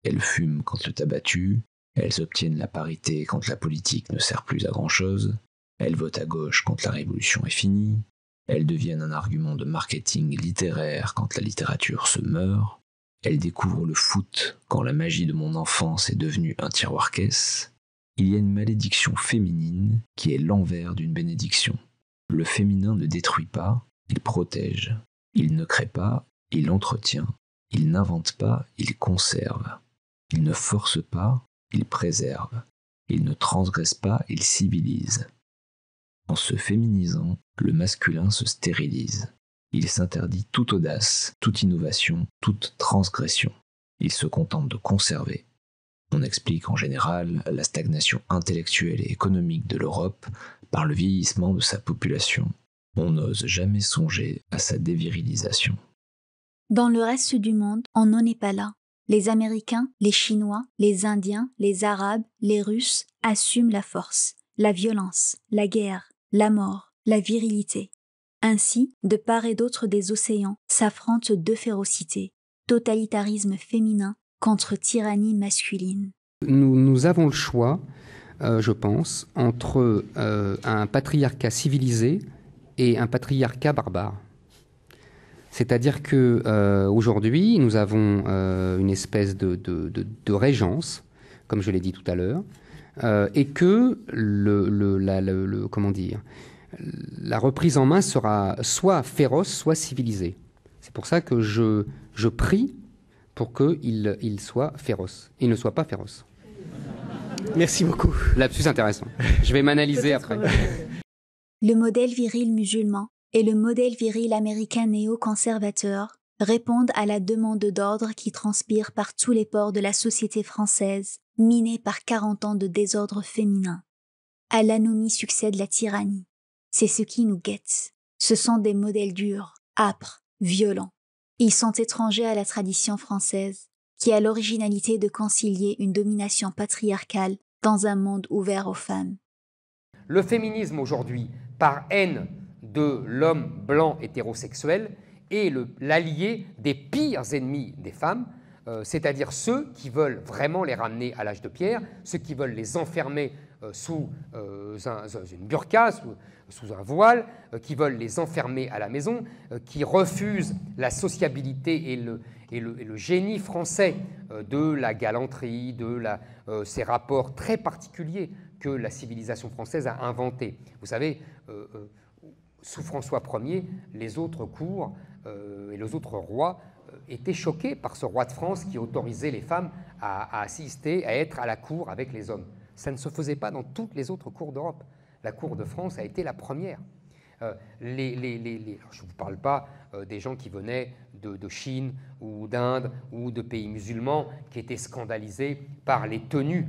D: Elles fument quand le tabac tue. Elles obtiennent la parité quand la politique ne sert plus à grand-chose. Elles votent à gauche quand la révolution est finie. Elles deviennent un argument de marketing littéraire quand la littérature se meurt. Elles découvrent le foot quand la magie de mon enfance est devenue un tiroir-caisse. Il y a une malédiction féminine qui est l'envers d'une bénédiction. Le féminin ne détruit pas, il protège. Il ne crée pas, il entretient. Il n'invente pas, il conserve. Il ne force pas, il préserve. Il ne transgresse pas, il civilise. En se féminisant, le masculin se stérilise. Il s'interdit toute audace, toute innovation, toute transgression. Il se contente de conserver. On explique en général la stagnation intellectuelle et économique de l'Europe par le vieillissement de sa population. On n'ose jamais songer à sa dévirilisation.
A: Dans le reste du monde, on n'en est pas là. Les Américains, les Chinois, les Indiens, les Arabes, les Russes assument la force, la violence, la guerre, la mort, la virilité. Ainsi, de part et d'autre des océans s'affrontent deux férocités, totalitarisme féminin contre tyrannie masculine.
I: Nous avons le choix, je pense, entre un patriarcat civilisé et un patriarcat barbare. C'est-à-dire qu'aujourd'hui, nous avons une espèce de régence, comme je l'ai dit tout à l'heure, et que la reprise en main sera soit féroce, soit civilisée. C'est pour ça que je prie pour qu'il soit féroce. Il ne soit pas féroce.
H: Merci beaucoup.
I: Lapsus intéressant. Je vais m'analyser après.
A: Le modèle viril musulman et le modèle viril américain néo-conservateur répondent à la demande d'ordre qui transpire par tous les pores de la société française, minée par 40 ans de désordre féminin. À l'anomie succède la tyrannie. C'est ce qui nous guette. Ce sont des modèles durs, âpres, violents. Ils sont étrangers à la tradition française, qui a l'originalité de concilier une domination patriarcale dans un monde ouvert aux femmes.
I: Le féminisme aujourd'hui, par haine de l'homme blanc hétérosexuel, est l'allié des pires ennemis des femmes, c'est-à-dire ceux qui veulent vraiment les ramener à l'âge de pierre, ceux qui veulent les enfermer sous une burqa, sous un voile, qui veulent les enfermer à la maison, qui refusent la sociabilité et le génie français de la galanterie, ces rapports très particuliers que la civilisation française a inventés. Vous savez, sous François Ier, les autres cours et les autres rois étaient choqués par ce roi de France qui autorisait les femmes à assister, à être à la cour avec les hommes. Ça ne se faisait pas dans toutes les autres cours d'Europe. La cour de France a été la première. Je ne vous parle pas des gens qui venaient de Chine ou d'Inde ou de pays musulmans qui étaient scandalisés par les tenues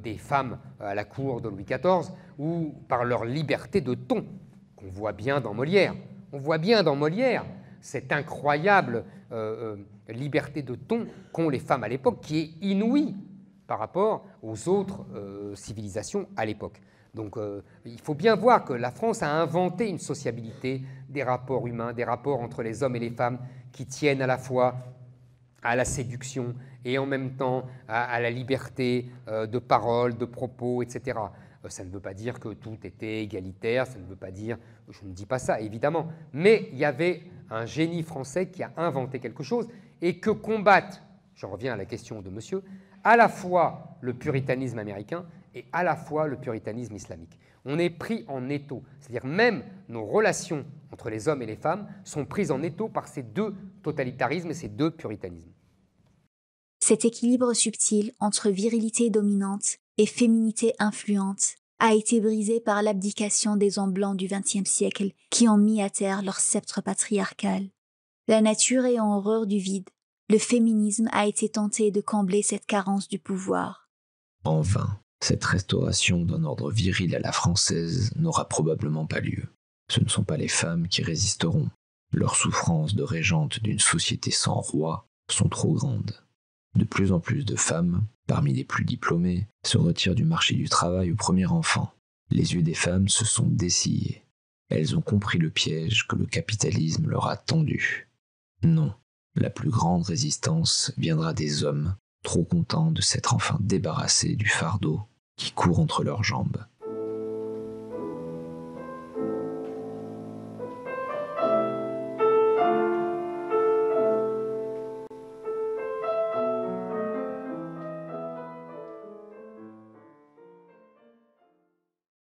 I: des femmes à la cour de Louis XIV ou par leur liberté de ton, qu'on voit bien dans Molière. On voit bien dans Molière cette incroyable liberté de ton qu'ont les femmes à l'époque, qui est inouïe par rapport aux autres civilisations à l'époque. Donc il faut bien voir que la France a inventé une sociabilité, des rapports humains, des rapports entre les hommes et les femmes qui tiennent à la fois à la séduction et en même temps à la liberté de parole, de propos, etc. Ça ne veut pas dire que tout était égalitaire, ça ne veut pas dire, je ne dis pas ça évidemment, mais il y avait un génie français qui a inventé quelque chose et que combattent, j'en reviens à la question de monsieur, à la fois le puritanisme américain et à la fois le puritanisme islamique. On est pris en étau, c'est-à-dire même nos relations entre les hommes et les femmes sont prises en étau par ces deux totalitarismes et ces deux puritanismes.
A: Cet équilibre subtil entre virilité dominante et féminité influente a été brisé par l'abdication des hommes blancs du XXe siècle qui ont mis à terre leur sceptre patriarcal. La nature ayant horreur du vide, le féminisme a été tenté de combler cette carence du pouvoir.
D: En vain, cette restauration d'un ordre viril à la française n'aura probablement pas lieu. Ce ne sont pas les femmes qui résisteront. Leurs souffrances de régentes d'une société sans roi sont trop grandes. De plus en plus de femmes, parmi les plus diplômées, se retirent du marché du travail au premier enfant. Les yeux des femmes se sont dessillés. Elles ont compris le piège que le capitalisme leur a tendu. Non, la plus grande résistance viendra des hommes, trop contents de s'être enfin débarrassés du fardeau qui court entre leurs jambes.